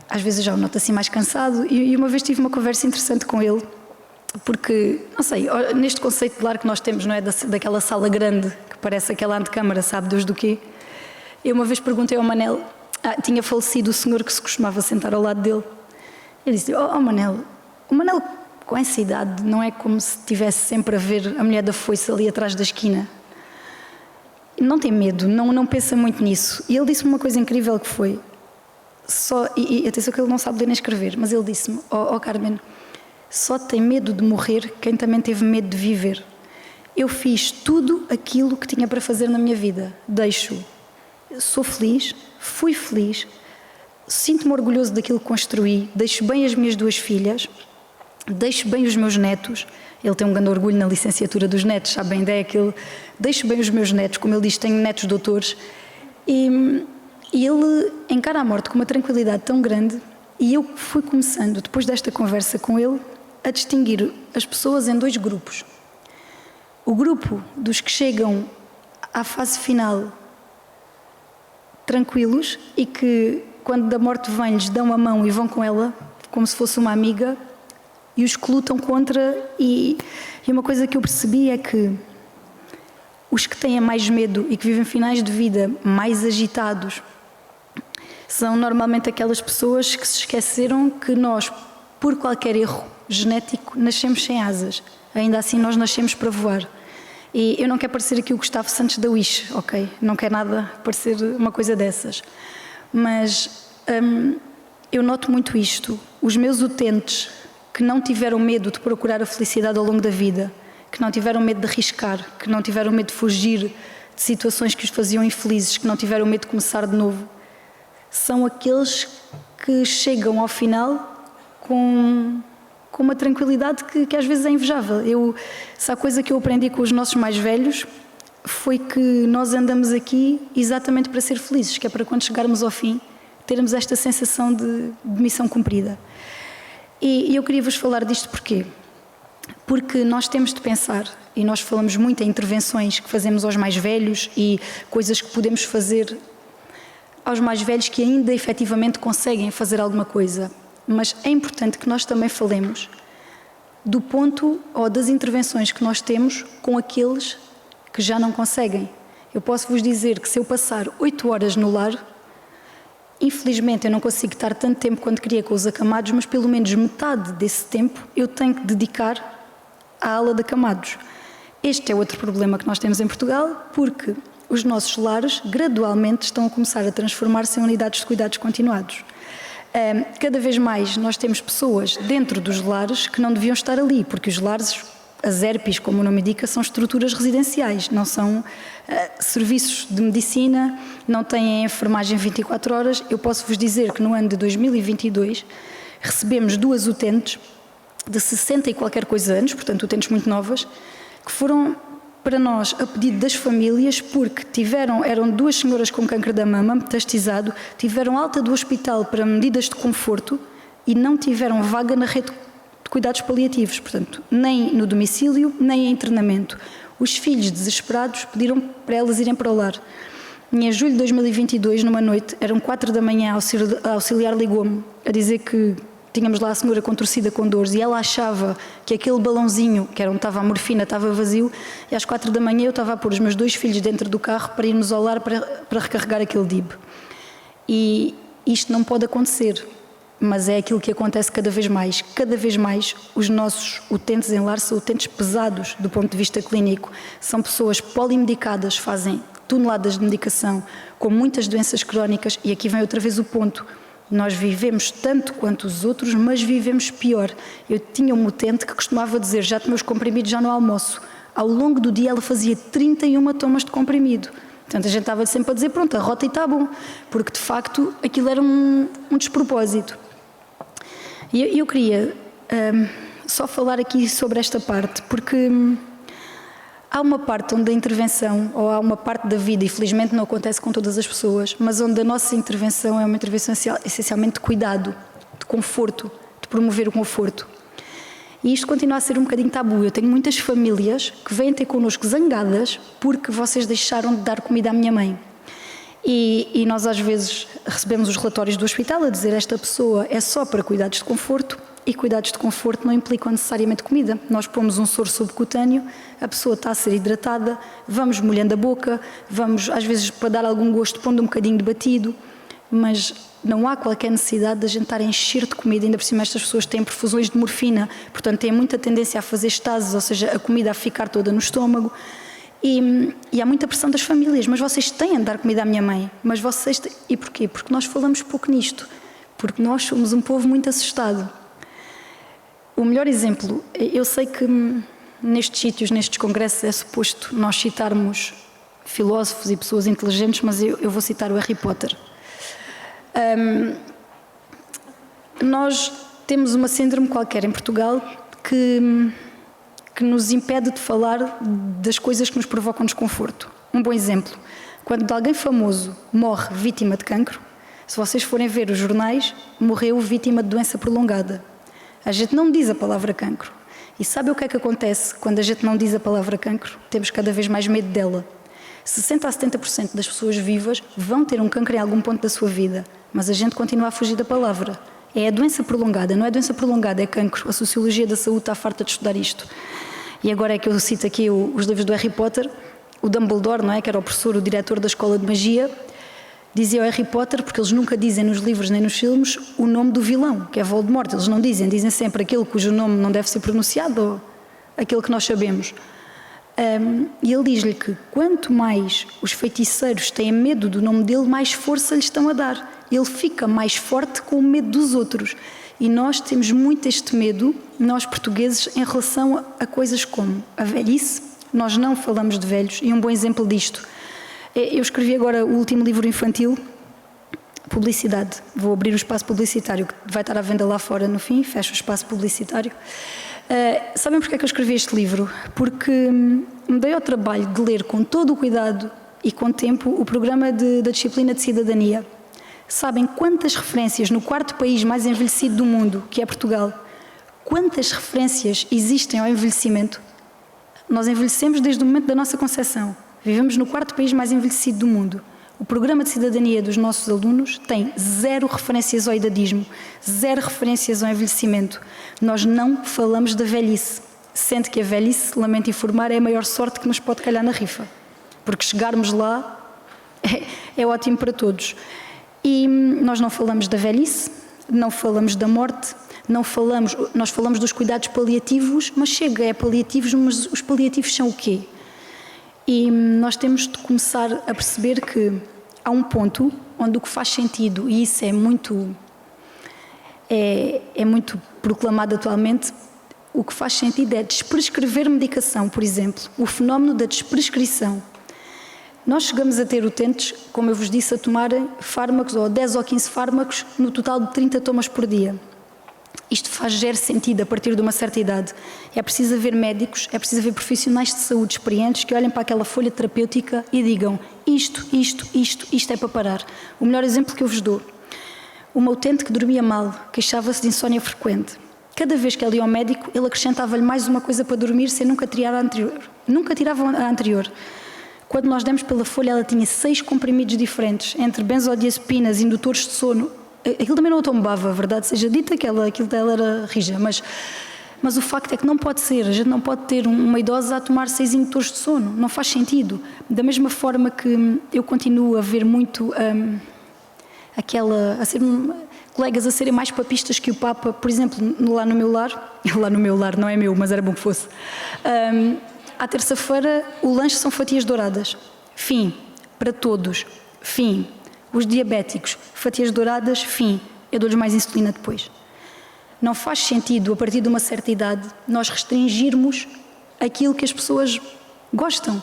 às vezes já o noto assim mais cansado, e uma vez tive uma conversa interessante com ele, porque, não sei, neste conceito de lar que nós temos, não é, daquela sala grande, que parece aquela antecâmara, sabe Deus do quê? Eu uma vez perguntei ao Manel, tinha falecido o senhor que se costumava sentar ao lado dele. Ele disse, Manel, o Manel com essa idade não é como se estivesse sempre a ver a mulher da foice ali atrás da esquina. Não tem medo, não pensa muito nisso. E ele disse-me uma coisa incrível que foi, e atenção que ele não sabe ler nem escrever, mas ele disse-me, Carmen, só tem medo de morrer quem também teve medo de viver. Eu fiz tudo aquilo que tinha para fazer na minha vida. Sou feliz, fui feliz, sinto-me orgulhoso daquilo que construí, deixo bem as minhas 2 filhas, deixo bem os meus netos. Ele tem um grande orgulho na licenciatura dos netos, sabe bem a ideia que ele... Deixo bem os meus netos, como ele diz, tenho netos doutores. E ele encara a morte com uma tranquilidade tão grande, e eu fui começando, depois desta conversa com ele, a distinguir as pessoas em 2 grupos. O grupo dos que chegam à fase final tranquilos e que, quando da morte vem, lhes dão a mão e vão com ela, como se fosse uma amiga, e os que lutam contra. E uma coisa que eu percebi é que os que têm mais medo e que vivem finais de vida mais agitados são normalmente aquelas pessoas que se esqueceram que nós, por qualquer erro genético, nascemos sem asas. Ainda assim nós nascemos para voar. E eu não quero parecer aqui o Gustavo Santos da Wish, ok? Não quero nada parecer uma coisa dessas. Mas eu noto muito isto. Os meus utentes que não tiveram medo de procurar a felicidade ao longo da vida, que não tiveram medo de arriscar, que não tiveram medo de fugir de situações que os faziam infelizes, que não tiveram medo de começar de novo, são aqueles que chegam ao final com uma tranquilidade que às vezes é invejável. Se há coisa que eu aprendi com os nossos mais velhos foi que nós andamos aqui exatamente para ser felizes, que é para quando chegarmos ao fim termos esta sensação de missão cumprida. E eu queria vos falar disto porquê? Porque nós temos de pensar, e nós falamos muito em intervenções que fazemos aos mais velhos e coisas que podemos fazer aos mais velhos que ainda efetivamente conseguem fazer alguma coisa. Mas é importante que nós também falemos do ponto ou das intervenções que nós temos com aqueles que já não conseguem. Eu posso vos dizer que se eu passar 8 horas no lar, infelizmente eu não consigo estar tanto tempo quanto queria com os acamados, mas pelo menos metade desse tempo eu tenho que dedicar à ala de acamados. Este é outro problema que nós temos em Portugal, porque os nossos lares gradualmente estão a começar a transformar-se em unidades de cuidados continuados. Cada vez mais nós temos pessoas dentro dos lares que não deviam estar ali, porque os lares, as ERPs, como o nome indica, são estruturas residenciais, não são serviços de medicina, não têm enfermagem 24 horas. Eu posso vos dizer que no ano de 2022 recebemos 2 utentes de 60 e qualquer coisa anos, portanto utentes muito novas, que foram para nós a pedido das famílias porque eram 2 senhoras com câncer da mama metastizado, tiveram alta do hospital para medidas de conforto e não tiveram vaga na rede de cuidados paliativos, portanto, nem no domicílio, nem em internamento. Os filhos desesperados pediram para elas irem para o lar. Em julho de 2022, numa noite, eram 4 da manhã, a auxiliar ligou-me a dizer que tínhamos lá a senhora contorcida com dores e ela achava que aquele balãozinho, que era onde estava a morfina, estava vazio, e às 4 da manhã eu estava a pôr os meus 2 filhos dentro do carro para irmos ao lar para recarregar aquele DIB. E isto não pode acontecer, mas é aquilo que acontece cada vez mais. Cada vez mais os nossos utentes em lar são utentes pesados do ponto de vista clínico. São pessoas polimedicadas, fazem toneladas de medicação, com muitas doenças crónicas, e aqui vem outra vez o ponto. Nós vivemos tanto quanto os outros, mas vivemos pior. Eu tinha um utente que costumava dizer, já tomei os comprimidos, já no almoço. Ao longo do dia ela fazia 31 tomas de comprimido. Portanto, a gente estava sempre a dizer, pronto, a rota e está bom, porque de facto aquilo era um despropósito. E eu queria só falar aqui sobre esta parte, porque há uma parte onde a intervenção, ou há uma parte da vida, e felizmente não acontece com todas as pessoas, mas onde a nossa intervenção é uma intervenção essencialmente de cuidado, de conforto, de promover o conforto. E isto continua a ser um bocadinho tabu. Eu tenho muitas famílias que vêm ter connosco zangadas porque vocês deixaram de dar comida à minha mãe. E nós às vezes recebemos os relatórios do hospital a dizer esta pessoa é só para cuidados de conforto, e cuidados de conforto não implicam necessariamente comida. Nós pomos um soro subcutâneo, a pessoa está a ser hidratada, vamos molhando a boca, vamos às vezes para dar algum gosto pondo um bocadinho de batido, mas não há qualquer necessidade de a gente estar a encher de comida. Ainda por cima estas pessoas têm perfusões de morfina, portanto têm muita tendência a fazer estases, ou seja, a comida a ficar toda no estômago. E há muita pressão das famílias, mas vocês têm de dar comida à minha mãe, mas vocês têm... E porquê? Porque nós falamos pouco nisto, porque nós somos um povo muito assustado. O melhor exemplo, eu sei que nestes sítios, nestes congressos é suposto nós citarmos filósofos e pessoas inteligentes, mas eu vou citar o Harry Potter. Nós temos uma síndrome qualquer em Portugal que nos impede de falar das coisas que nos provocam desconforto. Um bom exemplo, quando alguém famoso morre vítima de cancro, se vocês forem ver os jornais, morreu vítima de doença prolongada. A gente não diz a palavra cancro. E sabe o que é que acontece quando a gente não diz a palavra cancro? Temos cada vez mais medo dela. 60% a 70% das pessoas vivas vão ter um cancro em algum ponto da sua vida, mas a gente continua a fugir da palavra. É a doença prolongada, não é doença prolongada, é cancro. A Sociologia da Saúde está farta de estudar isto. E agora é que eu cito aqui os livros do Harry Potter, o Dumbledore, não é? Que era o professor, o diretor da escola de magia, dizia ao Harry Potter, porque eles nunca dizem nos livros nem nos filmes o nome do vilão, que é Voldemort. Eles não dizem sempre aquele cujo nome não deve ser pronunciado ou aquele que nós sabemos. E ele diz-lhe que quanto mais os feiticeiros têm medo do nome dele, mais força lhe estão a dar. Ele fica mais forte com o medo dos outros. E nós temos muito este medo, nós portugueses, em relação a coisas como a velhice. Nós não falamos de velhos, e um bom exemplo disto. Eu escrevi agora o último livro infantil, publicidade. Vou abrir o espaço publicitário, que vai estar à venda lá fora no fim, fecho o espaço publicitário. Sabem porque é que eu escrevi este livro? Porque me dei ao trabalho de ler com todo o cuidado e com tempo o programa da disciplina de cidadania. Sabem quantas referências no 4º país mais envelhecido do mundo, que é Portugal, quantas referências existem ao envelhecimento? Nós envelhecemos desde o momento da nossa concepção. Vivemos no 4º país mais envelhecido do mundo. O programa de cidadania dos nossos alunos tem 0 referências ao idadismo, 0 referências ao envelhecimento. Nós não falamos da velhice, sendo que a velhice, lamento informar, é a maior sorte que nos pode calhar na rifa. Porque chegarmos lá é ótimo para todos. E nós não falamos da velhice, não falamos da morte, nós falamos dos cuidados paliativos, mas chega, é paliativos, mas os paliativos são o quê? E nós temos de começar a perceber que há um ponto onde o que faz sentido, e isso é muito proclamado atualmente, o que faz sentido é desprescrever medicação, por exemplo, o fenómeno da desprescrição. Nós chegamos a ter utentes, como eu vos disse, a tomarem fármacos, ou 10 ou 15 fármacos, no total de 30 tomas por dia. Isto faz zero sentido a partir de uma certa idade. É preciso haver médicos, é preciso haver profissionais de saúde experientes que olhem para aquela folha terapêutica e digam isto é para parar. O melhor exemplo que eu vos dou. Uma utente que dormia mal, queixava-se de insónia frequente. Cada vez que ela ia ao médico, ele acrescentava-lhe mais uma coisa para dormir sem nunca tirar a anterior. Nunca tirava a anterior. Quando nós demos pela folha, ela tinha 6 comprimidos diferentes, entre benzodiazepinas, indutores de sono. Aquilo também não a tombava, a verdade seja dita, aquilo dela era rija, mas o facto é que não pode ser, a gente não pode ter uma idosa a tomar 6 indutores de sono, não faz sentido. Da mesma forma que eu continuo a ver muito colegas a serem mais papistas que o Papa, por exemplo, lá no meu lar, não é meu, mas era bom que fosse. À terça-feira, o lanche são fatias douradas. Fim. Para todos. Fim. Os diabéticos, fatias douradas, fim. Eu dou-lhes mais insulina depois. Não faz sentido, a partir de uma certa idade, nós restringirmos aquilo que as pessoas gostam.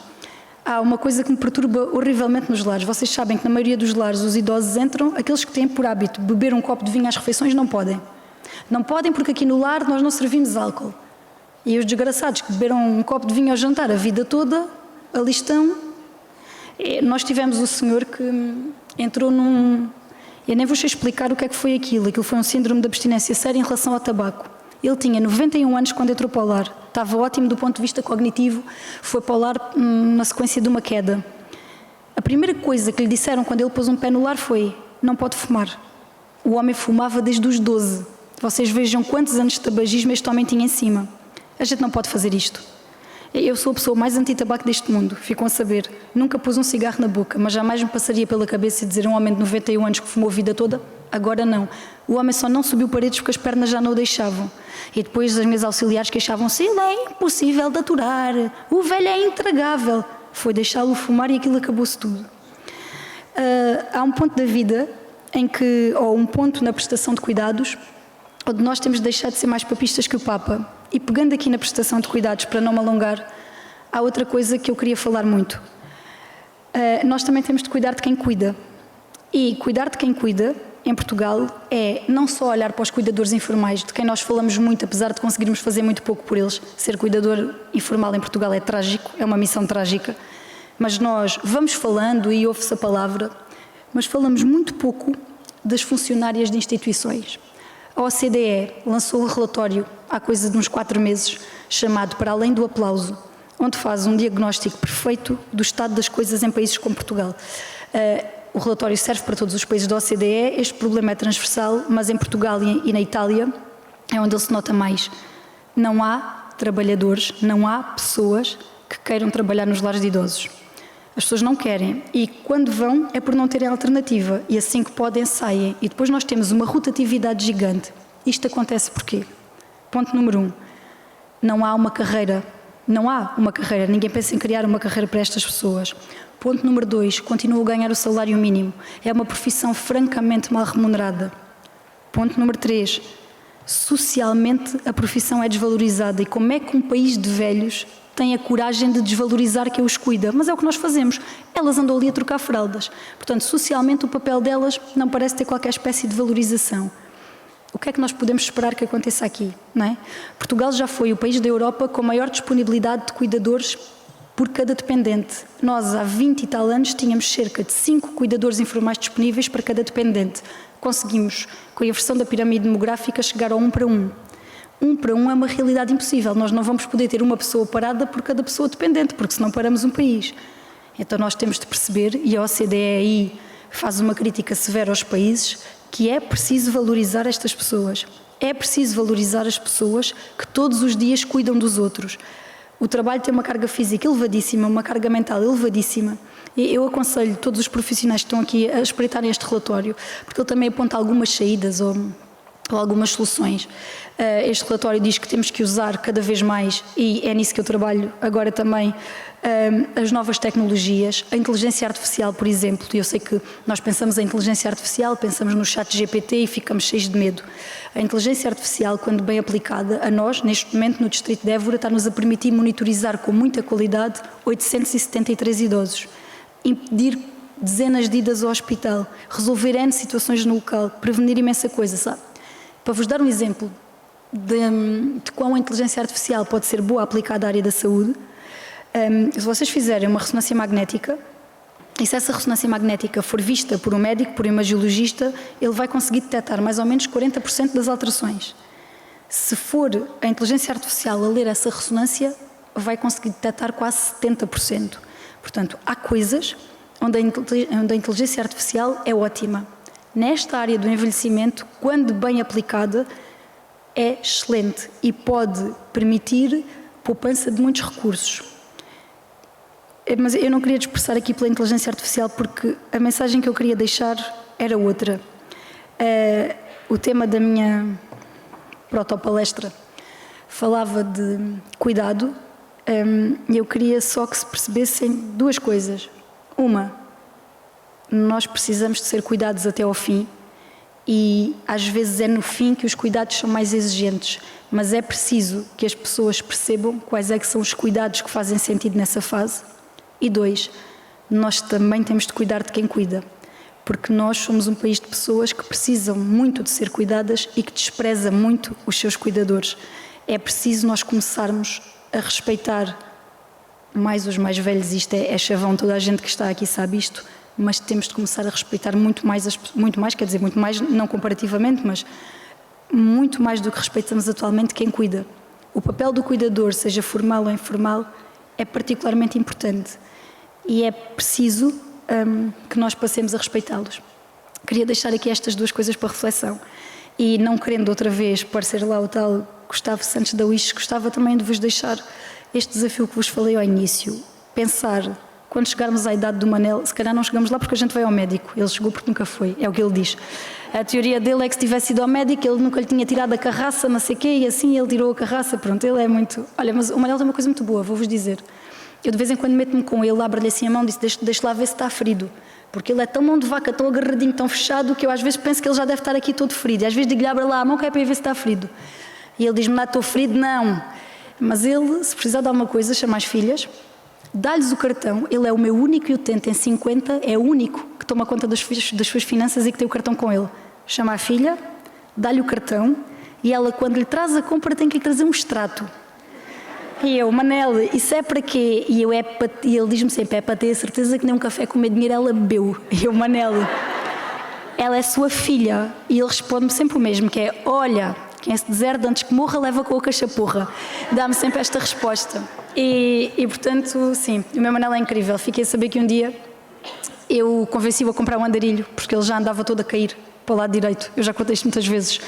Há uma coisa que me perturba horrivelmente nos lares. Vocês sabem que na maioria dos lares os idosos entram, aqueles que têm por hábito beber um copo de vinho às refeições não podem. Não podem porque aqui no lar nós não servimos álcool. E os desgraçados que beberam um copo de vinho ao jantar a vida toda, ali estão. Nós tivemos o senhor que entrou num... Eu nem vou explicar o que é que foi aquilo. Aquilo foi um síndrome de abstinência séria em relação ao tabaco. Ele tinha 91 anos quando entrou para o lar. Estava ótimo do ponto de vista cognitivo. Foi para o lar na sequência de uma queda. A primeira coisa que lhe disseram quando ele pôs um pé no lar foi: não pode fumar. O homem fumava desde os 12. Vocês vejam quantos anos de tabagismo este homem tinha em cima. A gente não pode fazer isto. Eu sou a pessoa mais anti-tabaco deste mundo, ficam a saber. Nunca pus um cigarro na boca, mas jamais me passaria pela cabeça dizer a um homem de 91 anos que fumou a vida toda, agora não. O homem só não subiu paredes porque as pernas já não o deixavam. E depois as minhas auxiliares queixavam-se: ele é impossível de aturar, o velho é intragável. Foi deixá-lo fumar e aquilo acabou-se tudo. Há um ponto da vida ou um ponto na prestação de cuidados, onde nós temos de deixar de ser mais papistas que o Papa. E pegando aqui na prestação de cuidados, para não me alongar, há outra coisa que eu queria falar muito. Nós também temos de cuidar de quem cuida. E cuidar de quem cuida, em Portugal, é não só olhar para os cuidadores informais, de quem nós falamos muito, apesar de conseguirmos fazer muito pouco por eles. Ser cuidador informal em Portugal é trágico, é uma missão trágica. Mas nós vamos falando e ouve-se a palavra, mas falamos muito pouco das funcionárias de instituições. A OCDE lançou um relatório há coisa de uns 4 meses, chamado Para Além do Aplauso, onde faz um diagnóstico perfeito do estado das coisas em países como Portugal. O relatório serve para todos os países da OCDE, este problema é transversal, mas em Portugal e na Itália é onde ele se nota mais. Não há trabalhadores, não há pessoas que queiram trabalhar nos lares de idosos. As pessoas não querem e quando vão é por não terem alternativa e assim que podem saem e depois nós temos uma rotatividade gigante. Isto acontece porquê? Ponto número 1, não há uma carreira, ninguém pensa em criar uma carreira para estas pessoas. Ponto número 2, continuam a ganhar o salário mínimo, é uma profissão francamente mal remunerada. Ponto número 3, socialmente a profissão é desvalorizada e como é que um país de velhos tem a coragem de desvalorizar quem os cuida, mas é o que nós fazemos. Elas andam ali a trocar fraldas. Portanto, socialmente o papel delas não parece ter qualquer espécie de valorização. O que é que nós podemos esperar que aconteça aqui, não é? Portugal já foi o país da Europa com maior disponibilidade de cuidadores por cada dependente. Nós, há 20 e tal anos, tínhamos cerca de 5 cuidadores informais disponíveis para cada dependente. Conseguimos, com a inversão da pirâmide demográfica, chegar ao 1 para 1. 1 para 1 é uma realidade impossível. Nós não vamos poder ter uma pessoa parada por cada pessoa dependente, porque senão paramos um país. Então nós temos de perceber, e a OCDE aí faz uma crítica severa aos países, que é preciso valorizar estas pessoas. É preciso valorizar as pessoas que todos os dias cuidam dos outros. O trabalho tem uma carga física elevadíssima, uma carga mental elevadíssima. E eu aconselho todos os profissionais que estão aqui a espreitarem este relatório, porque ele também aponta algumas saídas ou algumas soluções. Este relatório diz que temos que usar cada vez mais, e é nisso que eu trabalho agora também, as novas tecnologias, a inteligência artificial, por exemplo. Eu sei que nós pensamos em inteligência artificial, pensamos no chat GPT e ficamos cheios de medo. A inteligência artificial, quando bem aplicada, a nós, neste momento, no Distrito de Évora, está-nos a permitir monitorizar com muita qualidade 873 idosos, impedir dezenas de idas ao hospital, resolver N situações no local, prevenir imensa coisa, sabe? Para vos dar um exemplo de quão a inteligência artificial pode ser boa aplicada à área da saúde, se vocês fizerem uma ressonância magnética, e se essa ressonância magnética for vista por um médico, por um imagiologista, ele vai conseguir detectar mais ou menos 40% das alterações. Se for a inteligência artificial a ler essa ressonância, vai conseguir detectar quase 70%. Portanto, há coisas onde a inteligência artificial é ótima. Nesta área do envelhecimento, quando bem aplicada, é excelente e pode permitir poupança de muitos recursos. Mas eu não queria dispersar aqui pela inteligência artificial porque a mensagem que eu queria deixar era outra. O tema da minha protopalestra falava de cuidado e eu queria só que se percebessem duas coisas. Uma, nós precisamos de ser cuidados até ao fim e às vezes é no fim que os cuidados são mais exigentes, mas é preciso que as pessoas percebam quais é que são os cuidados que fazem sentido nessa fase. E dois, nós também temos de cuidar de quem cuida, porque nós somos um país de pessoas que precisam muito de ser cuidadas e que despreza muito os seus cuidadores. É preciso nós começarmos a respeitar mais os mais velhos, isto é chavão, toda a gente que está aqui sabe isto, mas temos de começar a respeitar muito mais, quer dizer, muito mais, não comparativamente, mas muito mais do que respeitamos atualmente quem cuida. O papel do cuidador, seja formal ou informal, é particularmente importante e é preciso que nós passemos a respeitá-los. Queria deixar aqui estas duas coisas para reflexão e não querendo outra vez parecer lá o tal Gustavo Santos da Uixo, gostava também de vos deixar este desafio que vos falei ao início. Pensar, quando chegarmos à idade do Manel, se calhar não chegamos lá porque a gente vai ao médico, ele chegou porque nunca foi, é o que ele diz. A teoria dele é que se tivesse ido ao médico, ele nunca lhe tinha tirado a carraça, não sei o quê, e assim ele tirou a carraça, pronto, ele é muito... Olha, mas o Manel tem uma coisa muito boa, vou-vos dizer. Eu de vez em quando meto-me com ele, abro-lhe assim a mão e disse, deixa lá ver se está ferido. Porque ele é tão mão de vaca, tão agarradinho, tão fechado, que eu às vezes penso que ele já deve estar aqui todo ferido. E às vezes digo-lhe, abre lá a mão que é para ir ver se está ferido. E ele diz-me, não, estou ferido, não. Mas ele, se precisar de alguma coisa, chama as filhas, dá-lhes o cartão, ele é o meu único utente em 50, é o único que toma conta das suas finanças e que tem o cartão com ele. Chama a filha, dá-lhe o cartão e ela, quando lhe traz a compra, tem que lhe trazer um extrato. E eu, Manel, isso é para quê? E ele diz-me sempre, é para ter a certeza que nem um café com o meu dinheiro ela bebeu. E eu, Manel, ela é sua filha. E ele responde-me sempre o mesmo, que é, olha, quem se deserde antes que morra, leva com a cachaporra. Dá-me sempre esta resposta. E portanto, sim, o meu Manel é incrível. Fiquei a saber que um dia eu convenci-o a comprar um andarilho, porque ele já andava todo a cair para o lado direito. Eu já contei isto muitas vezes.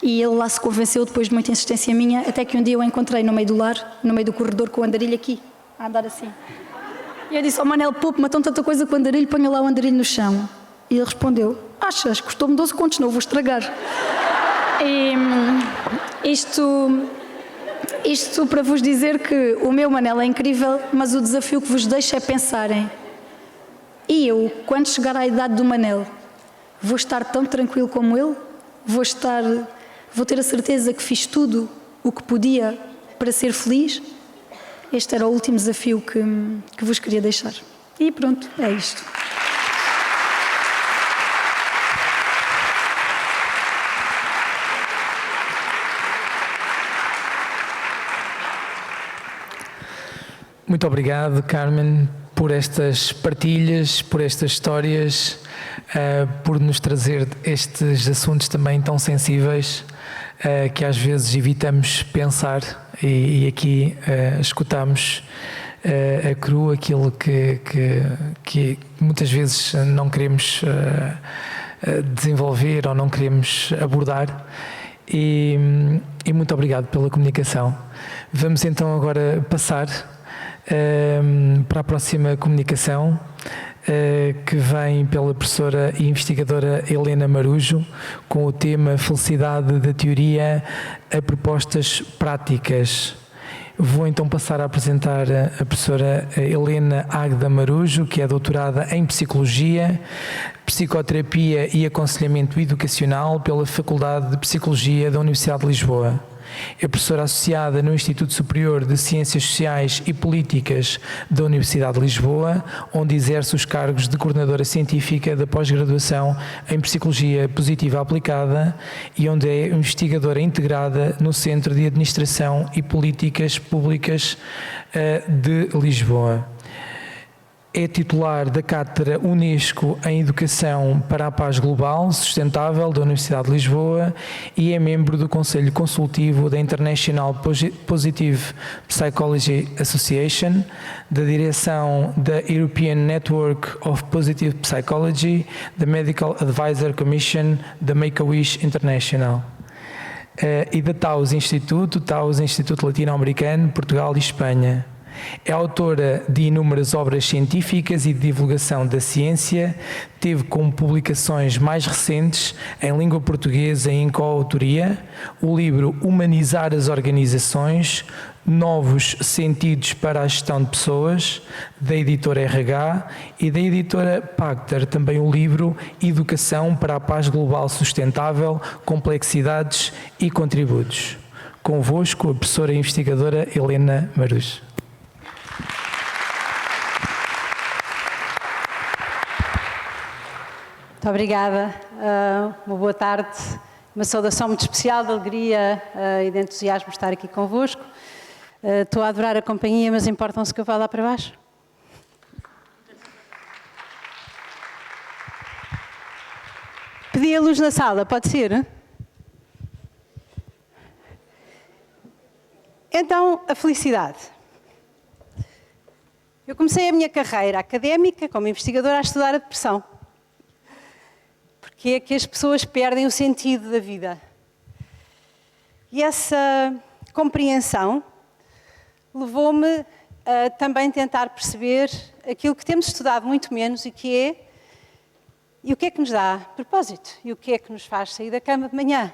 E ele lá se convenceu, depois de muita insistência minha, até que um dia eu o encontrei no meio do lar, no meio do corredor, com o andarilho aqui, a andar assim. E eu disse, Manel, poupe-me tão tanta coisa com o andarilho, ponha lá o andarilho no chão. E ele respondeu, achas, custou-me 12 contos, não o vou estragar. E isto para vos dizer que o meu Manel é incrível, mas o desafio que vos deixo é pensarem, e eu, quando chegar à idade do Manel, vou estar tão tranquilo como ele? Vou ter a certeza que fiz tudo o que podia para ser feliz? Este era o último desafio que vos queria deixar. E pronto, é isto. Muito obrigado, Carmen, por estas partilhas, por estas histórias, por nos trazer estes assuntos também tão sensíveis que às vezes evitamos pensar e aqui escutamos a cru aquilo que muitas vezes não queremos desenvolver ou não queremos abordar. E muito obrigado pela comunicação. Vamos então agora passar para a próxima comunicação, que vem pela professora e investigadora Helena Marujo, com o tema Felicidade da Teoria a Propostas Práticas. Vou então passar a apresentar a professora Helena Águeda Marujo, que é doutorada em Psicologia, Psicoterapia e Aconselhamento Educacional pela Faculdade de Psicologia da Universidade de Lisboa. É professora associada no Instituto Superior de Ciências Sociais e Políticas da Universidade de Lisboa, onde exerce os cargos de coordenadora científica da pós-graduação em Psicologia Positiva Aplicada e onde é investigadora integrada no Centro de Administração e Políticas Públicas de Lisboa. É titular da Cátedra Unesco em Educação para a Paz Global Sustentável da Universidade de Lisboa e é membro do Conselho Consultivo da International Positive Psychology Association, da direção da European Network of Positive Psychology, da Medical Advisor Commission, da Make-A-Wish International e da Taos Instituto Latino-Americano, Portugal e Espanha. É autora de inúmeras obras científicas e de divulgação da ciência, teve como publicações mais recentes, em língua portuguesa e em coautoria, o livro Humanizar as Organizações, Novos Sentidos para a Gestão de Pessoas, da editora RH, e da editora Pacter, também o livro Educação para a Paz Global Sustentável, Complexidades e Contributos. Convosco, a professora e investigadora Helena Maruz. Muito obrigada, uma boa tarde, uma saudação muito especial de alegria e de entusiasmo estar aqui convosco. Estou a adorar a companhia, mas importam-se que eu vá lá para baixo? Pedi a luz na sala, pode ser? Então, a felicidade. Eu comecei a minha carreira académica como investigadora a estudar a depressão. Que é que as pessoas perdem o sentido da vida. E essa compreensão levou-me a também tentar perceber aquilo que temos estudado muito menos e o que é que nos dá propósito, e o que é que nos faz sair da cama de manhã,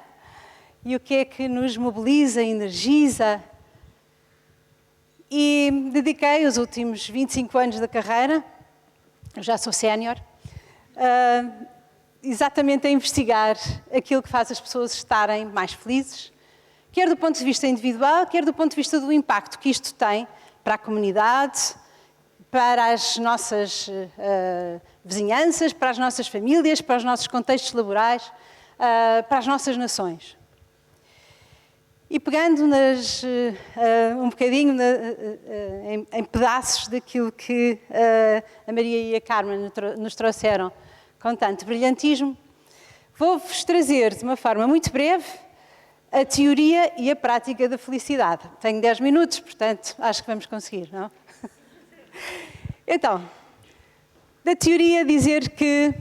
e o que é que nos mobiliza, energiza. E dediquei os últimos 25 anos da carreira, eu já sou sénior, exatamente a investigar aquilo que faz as pessoas estarem mais felizes, quer do ponto de vista individual, quer do ponto de vista do impacto que isto tem para a comunidade, para as nossas vizinhanças, para as nossas famílias, para os nossos contextos laborais, para as nossas nações. E pegando um bocadinho em pedaços daquilo que a Maria e a Carmen nos trouxeram com tanto brilhantismo, vou-vos trazer de uma forma muito breve a teoria e a prática da felicidade. Tenho 10 minutos, portanto, acho que vamos conseguir, não? Então, da teoria dizer que,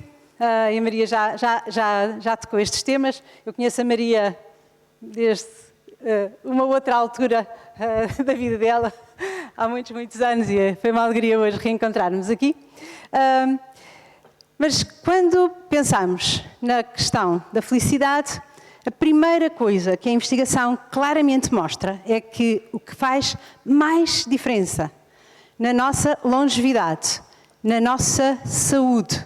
e a Maria já tocou estes temas, eu conheço a Maria desde uma outra altura da vida dela, há muitos anos, e foi uma alegria hoje reencontrarmos aqui. Mas quando pensamos na questão da felicidade, a primeira coisa que a investigação claramente mostra é que o que faz mais diferença na nossa longevidade, na nossa saúde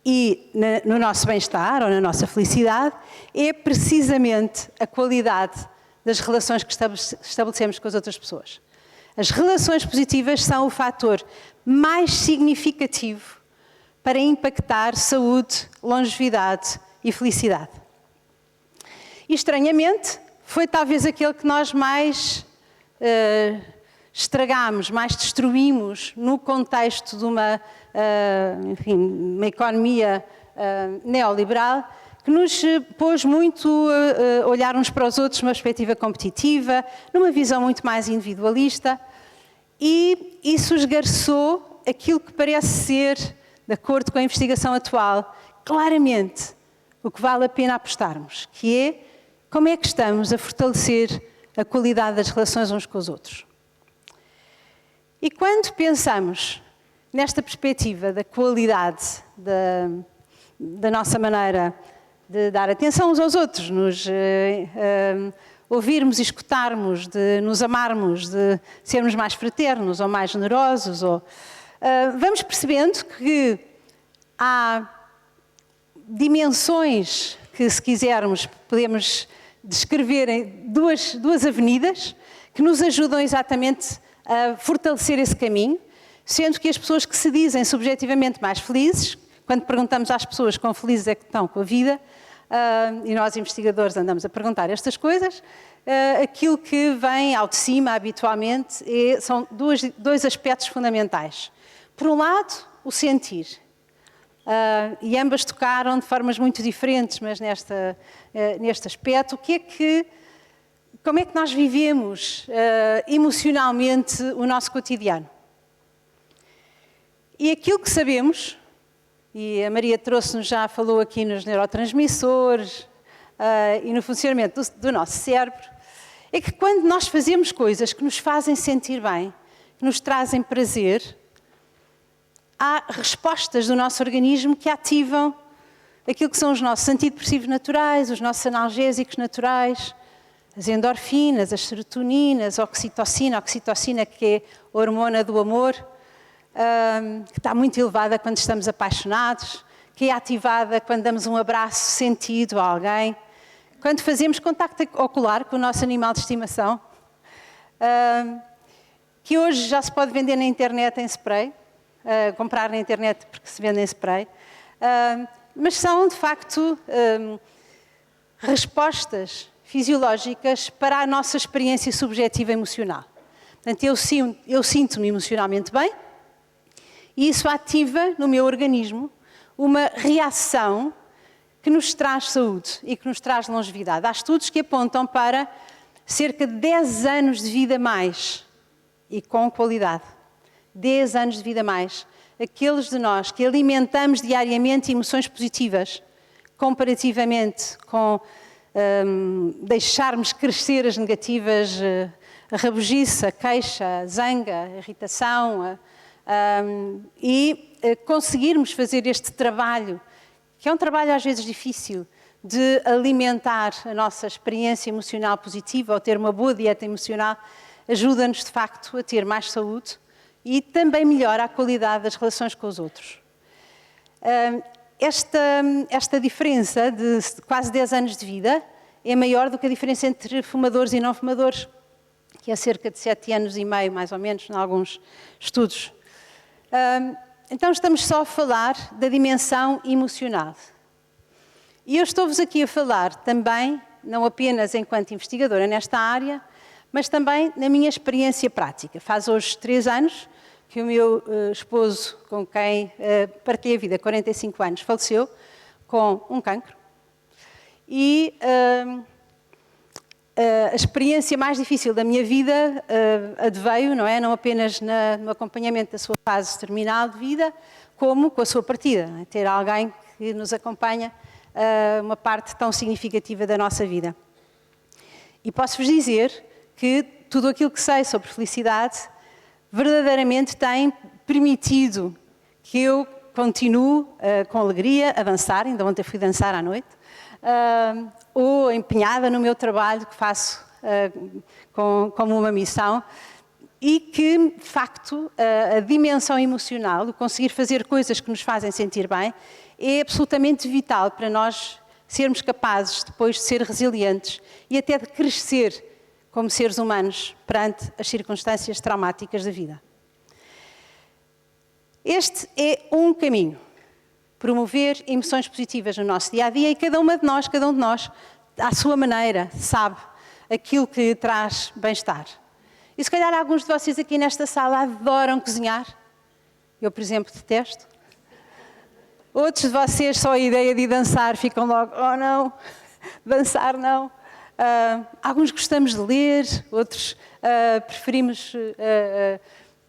e no nosso bem-estar ou na nossa felicidade é precisamente a qualidade das relações que estabelecemos com as outras pessoas. As relações positivas são o fator mais significativo para impactar saúde, longevidade e felicidade. E, estranhamente, foi talvez aquele que nós mais estragámos, mais destruímos no contexto de uma economia neoliberal, que nos pôs muito a olhar uns para os outros numa perspectiva competitiva, numa visão muito mais individualista, e isso esgarçou aquilo que parece ser, de acordo com a investigação atual, claramente o que vale a pena apostarmos, que é como é que estamos a fortalecer a qualidade das relações uns com os outros. E quando pensamos nesta perspectiva da qualidade da nossa maneira de dar atenção uns aos outros, nos ouvirmos e escutarmos, de nos amarmos, de sermos mais fraternos ou mais generosos, vamos percebendo que há dimensões que, se quisermos, podemos descrever em duas avenidas que nos ajudam exatamente a fortalecer esse caminho, sendo que as pessoas que se dizem subjetivamente mais felizes, quando perguntamos às pessoas quão felizes é que estão com a vida, e nós investigadores andamos a perguntar estas coisas, aquilo que vem ao de cima habitualmente são dois aspectos fundamentais. Por um lado, o sentir. E ambas tocaram de formas muito diferentes, mas neste aspecto, como é que nós vivemos emocionalmente o nosso cotidiano? E aquilo que sabemos, e a Maria trouxe-nos, já falou aqui nos neurotransmissores e no funcionamento do nosso cérebro, é que quando nós fazemos coisas que nos fazem sentir bem, que nos trazem prazer, há respostas do nosso organismo que ativam aquilo que são os nossos antidepressivos naturais, os nossos analgésicos naturais, as endorfinas, as serotoninas, a oxitocina que é a hormona do amor, que está muito elevada quando estamos apaixonados, que é ativada quando damos um abraço sentido a alguém, quando fazemos contacto ocular com o nosso animal de estimação, que hoje já se pode vender na internet em spray, comprar na internet porque se vende em spray, mas são de facto respostas fisiológicas para a nossa experiência subjetiva emocional. Portanto, eu sinto-me emocionalmente bem e isso ativa no meu organismo uma reação que nos traz saúde e que nos traz longevidade. Há estudos que apontam para cerca de 10 anos de vida a mais e com qualidade. 10 anos de vida a mais. Aqueles de nós que alimentamos diariamente emoções positivas, comparativamente com deixarmos crescer as negativas, a rabugice, a queixa, a zanga, a irritação, e conseguirmos fazer este trabalho, que é um trabalho às vezes difícil, de alimentar a nossa experiência emocional positiva ou ter uma boa dieta emocional, ajuda-nos de facto a ter mais saúde e também melhora a qualidade das relações com os outros. Esta diferença de quase 10 anos de vida é maior do que a diferença entre fumadores e não fumadores, que é cerca de 7 anos e meio, mais ou menos, em alguns estudos. Então estamos só a falar da dimensão emocional. E eu estou-vos aqui a falar também, não apenas enquanto investigadora nesta área, mas também na minha experiência prática. Faz hoje 3 anos que o meu esposo, com quem partilhei a vida, 45 anos, faleceu com um cancro. E a experiência mais difícil da minha vida adveio, não é? Não apenas no acompanhamento da sua fase terminal de vida, como com a sua partida. Não é? Ter alguém que nos acompanha uma parte tão significativa da nossa vida. E posso-vos dizer que tudo aquilo que sei sobre felicidade verdadeiramente tem permitido que eu continue com alegria a dançar, ainda ontem fui dançar à noite, ou empenhada no meu trabalho que faço como uma missão, e que, de facto, a dimensão emocional, o conseguir fazer coisas que nos fazem sentir bem, é absolutamente vital para nós sermos capazes depois de ser resilientes e até de crescer como seres humanos perante as circunstâncias traumáticas da vida. Este é um caminho. Promover emoções positivas no nosso dia-a-dia e cada um de nós, à sua maneira, sabe aquilo que lhe traz bem-estar. E se calhar alguns de vocês aqui nesta sala adoram cozinhar. Eu, por exemplo, detesto. Outros de vocês, só a ideia de dançar, ficam logo, oh não, dançar não. Alguns gostamos de ler, outros preferimos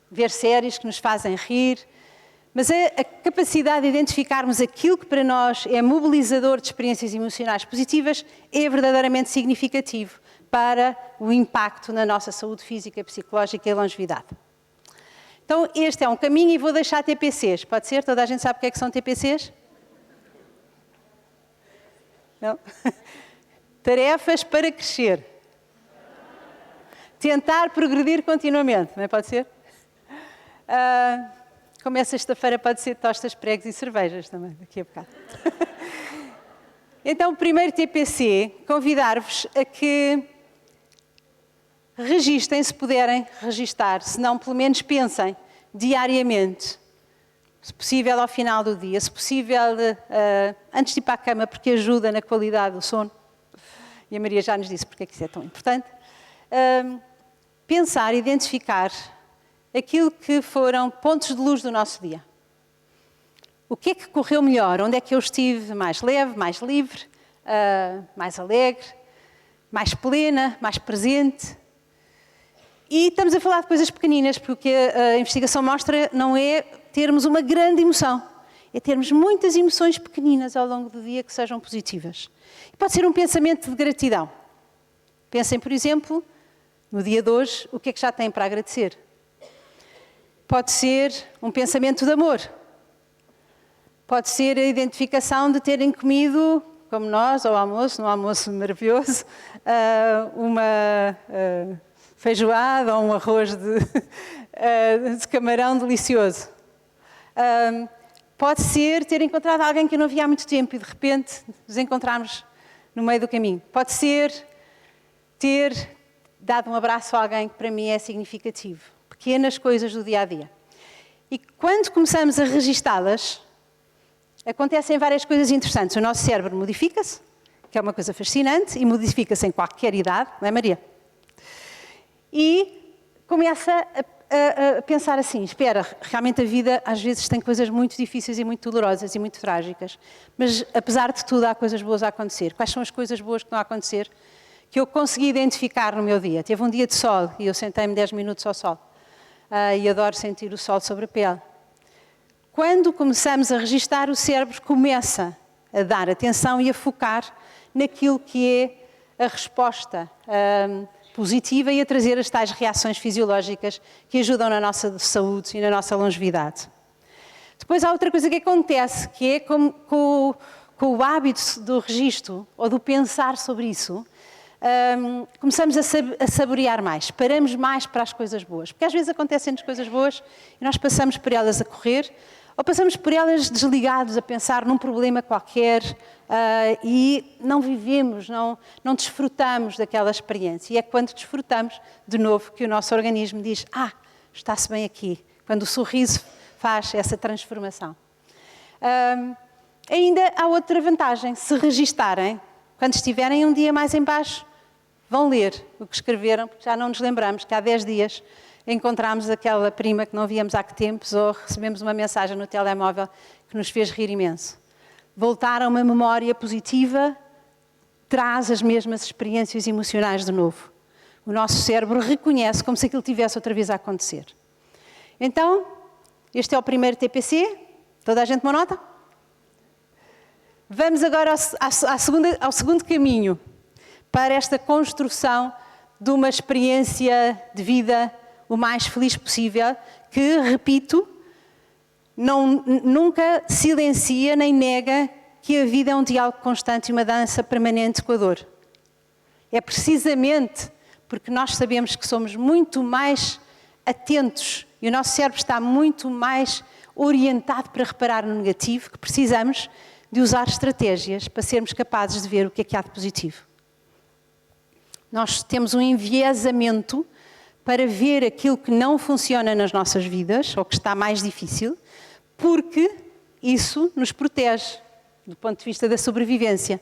ver séries que nos fazem rir. Mas a capacidade de identificarmos aquilo que para nós é mobilizador de experiências emocionais positivas é verdadeiramente significativo para o impacto na nossa saúde física, psicológica e longevidade. Então, este é um caminho e vou deixar TPCs. Pode ser? Toda a gente sabe o que é que são TPCs? Não? Tarefas para crescer. Tentar progredir continuamente. Não é? Pode ser? Como é sexta-feira, pode ser tostas, pregos e cervejas também, daqui a bocado. Então, o primeiro TPC, convidar-vos a que registem, se puderem registar, se não, pelo menos pensem diariamente, se possível ao final do dia, se possível antes de ir para a cama, porque ajuda na qualidade do sono. E a Maria já nos disse porque é que isso é tão importante. Pensar, identificar aquilo que foram pontos de luz do nosso dia. O que é que correu melhor? Onde é que eu estive mais leve, mais livre, mais alegre, mais plena, mais presente? E estamos a falar de coisas pequeninas, porque o que a investigação mostra não é termos uma grande emoção, é termos muitas emoções pequeninas ao longo do dia que sejam positivas. E pode ser um pensamento de gratidão. Pensem, por exemplo, no dia de hoje, o que é que já têm para agradecer? Pode ser um pensamento de amor. Pode ser a identificação de terem comido, como nós, ao almoço, num almoço maravilhoso, uma feijoada ou um arroz de camarão delicioso. Pode ser ter encontrado alguém que eu não via há muito tempo e de repente nos encontramos no meio do caminho. Pode ser ter dado um abraço a alguém que para mim é significativo. Pequenas coisas do dia a dia. E quando começamos a registá-las, acontecem várias coisas interessantes. O nosso cérebro modifica-se, que é uma coisa fascinante, e modifica-se em qualquer idade, não é, Maria? E começa a pensar assim, espera, realmente a vida às vezes tem coisas muito difíceis e muito dolorosas e muito trágicas, mas apesar de tudo há coisas boas a acontecer. Quais são as coisas boas que estão a acontecer que eu consegui identificar no meu dia? Teve um dia de sol e eu sentei-me 10 minutos ao sol e adoro sentir o sol sobre a pele. Quando começamos a registar, o cérebro começa a dar atenção e a focar naquilo que é a resposta positiva e a trazer as tais reações fisiológicas que ajudam na nossa saúde e na nossa longevidade. Depois há outra coisa que acontece, que é com o hábito do registro ou do pensar sobre isso, começamos a saborear mais, paramos mais para as coisas boas. Porque às vezes acontecem-nos coisas boas e nós passamos por elas a correr, ou passamos por elas desligados a pensar num problema qualquer e não vivemos, não desfrutamos daquela experiência. E é quando desfrutamos, de novo, que o nosso organismo diz, está-se bem aqui. Quando o sorriso faz essa transformação. Ainda há outra vantagem. Se registarem, quando estiverem um dia mais em baixo, vão ler o que escreveram, porque já não nos lembramos que há 10 dias encontramos aquela prima que não víamos há que tempos ou recebemos uma mensagem no telemóvel que nos fez rir imenso. Voltar a uma memória positiva traz as mesmas experiências emocionais de novo. O nosso cérebro reconhece como se aquilo tivesse outra vez a acontecer. Então, este é o primeiro TPC. Toda a gente uma nota? Vamos agora ao segundo caminho para esta construção de uma experiência de vida o mais feliz possível, que, repito, nunca silencia nem nega que a vida é um diálogo constante e uma dança permanente com a dor. É precisamente porque nós sabemos que somos muito mais atentos e o nosso cérebro está muito mais orientado para reparar no negativo, que precisamos de usar estratégias para sermos capazes de ver o que há de positivo. Nós temos um enviesamento para ver aquilo que não funciona nas nossas vidas, ou que está mais difícil, porque isso nos protege, do ponto de vista da sobrevivência.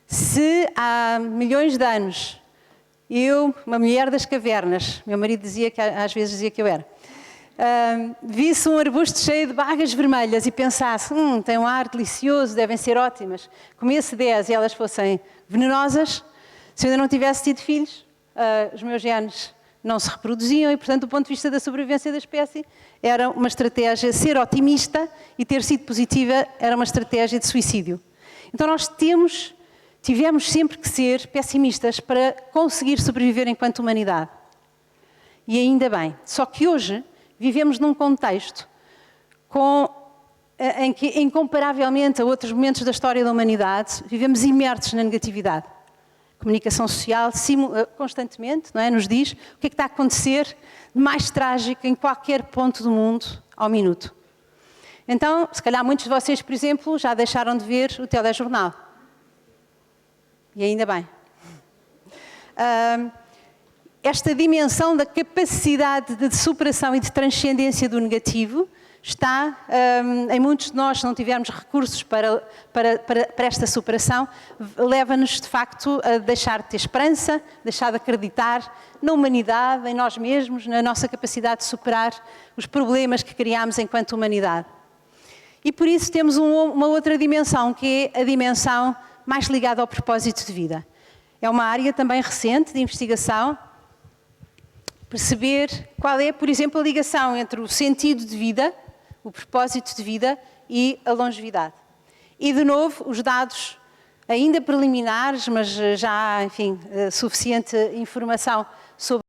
Se há milhões de anos, eu, uma mulher das cavernas, meu marido dizia que às vezes dizia que eu era, visse um arbusto cheio de bagas vermelhas e pensasse, tem um ar delicioso, devem ser ótimas, comesse 10 e elas fossem venenosas, se eu ainda não tivesse tido filhos, os meus genes não se reproduziam e, portanto, do ponto de vista da sobrevivência da espécie, era uma estratégia, ser otimista e ter sido positiva era uma estratégia de suicídio. Então nós tivemos sempre que ser pessimistas para conseguir sobreviver enquanto humanidade. E ainda bem. Só que hoje vivemos num contexto em que, incomparavelmente a outros momentos da história da humanidade, vivemos imersos na negatividade. A comunicação social constantemente, não é, nos diz o que é que está a acontecer de mais trágico em qualquer ponto do mundo ao minuto. Então, se calhar muitos de vocês, por exemplo, já deixaram de ver o telejornal. E ainda bem. Esta dimensão da capacidade de superação e de transcendência do negativo está, em muitos de nós, se não tivermos recursos para esta superação, leva-nos, de facto, a deixar de ter esperança, deixar de acreditar na humanidade, em nós mesmos, na nossa capacidade de superar os problemas que criamos enquanto humanidade. E por isso temos uma outra dimensão, que é a dimensão mais ligada ao propósito de vida. É uma área também recente de investigação, perceber qual é, por exemplo, a ligação entre o sentido de vida, o propósito de vida e a longevidade. E, de novo, os dados ainda preliminares, mas já há, enfim, suficiente informação sobre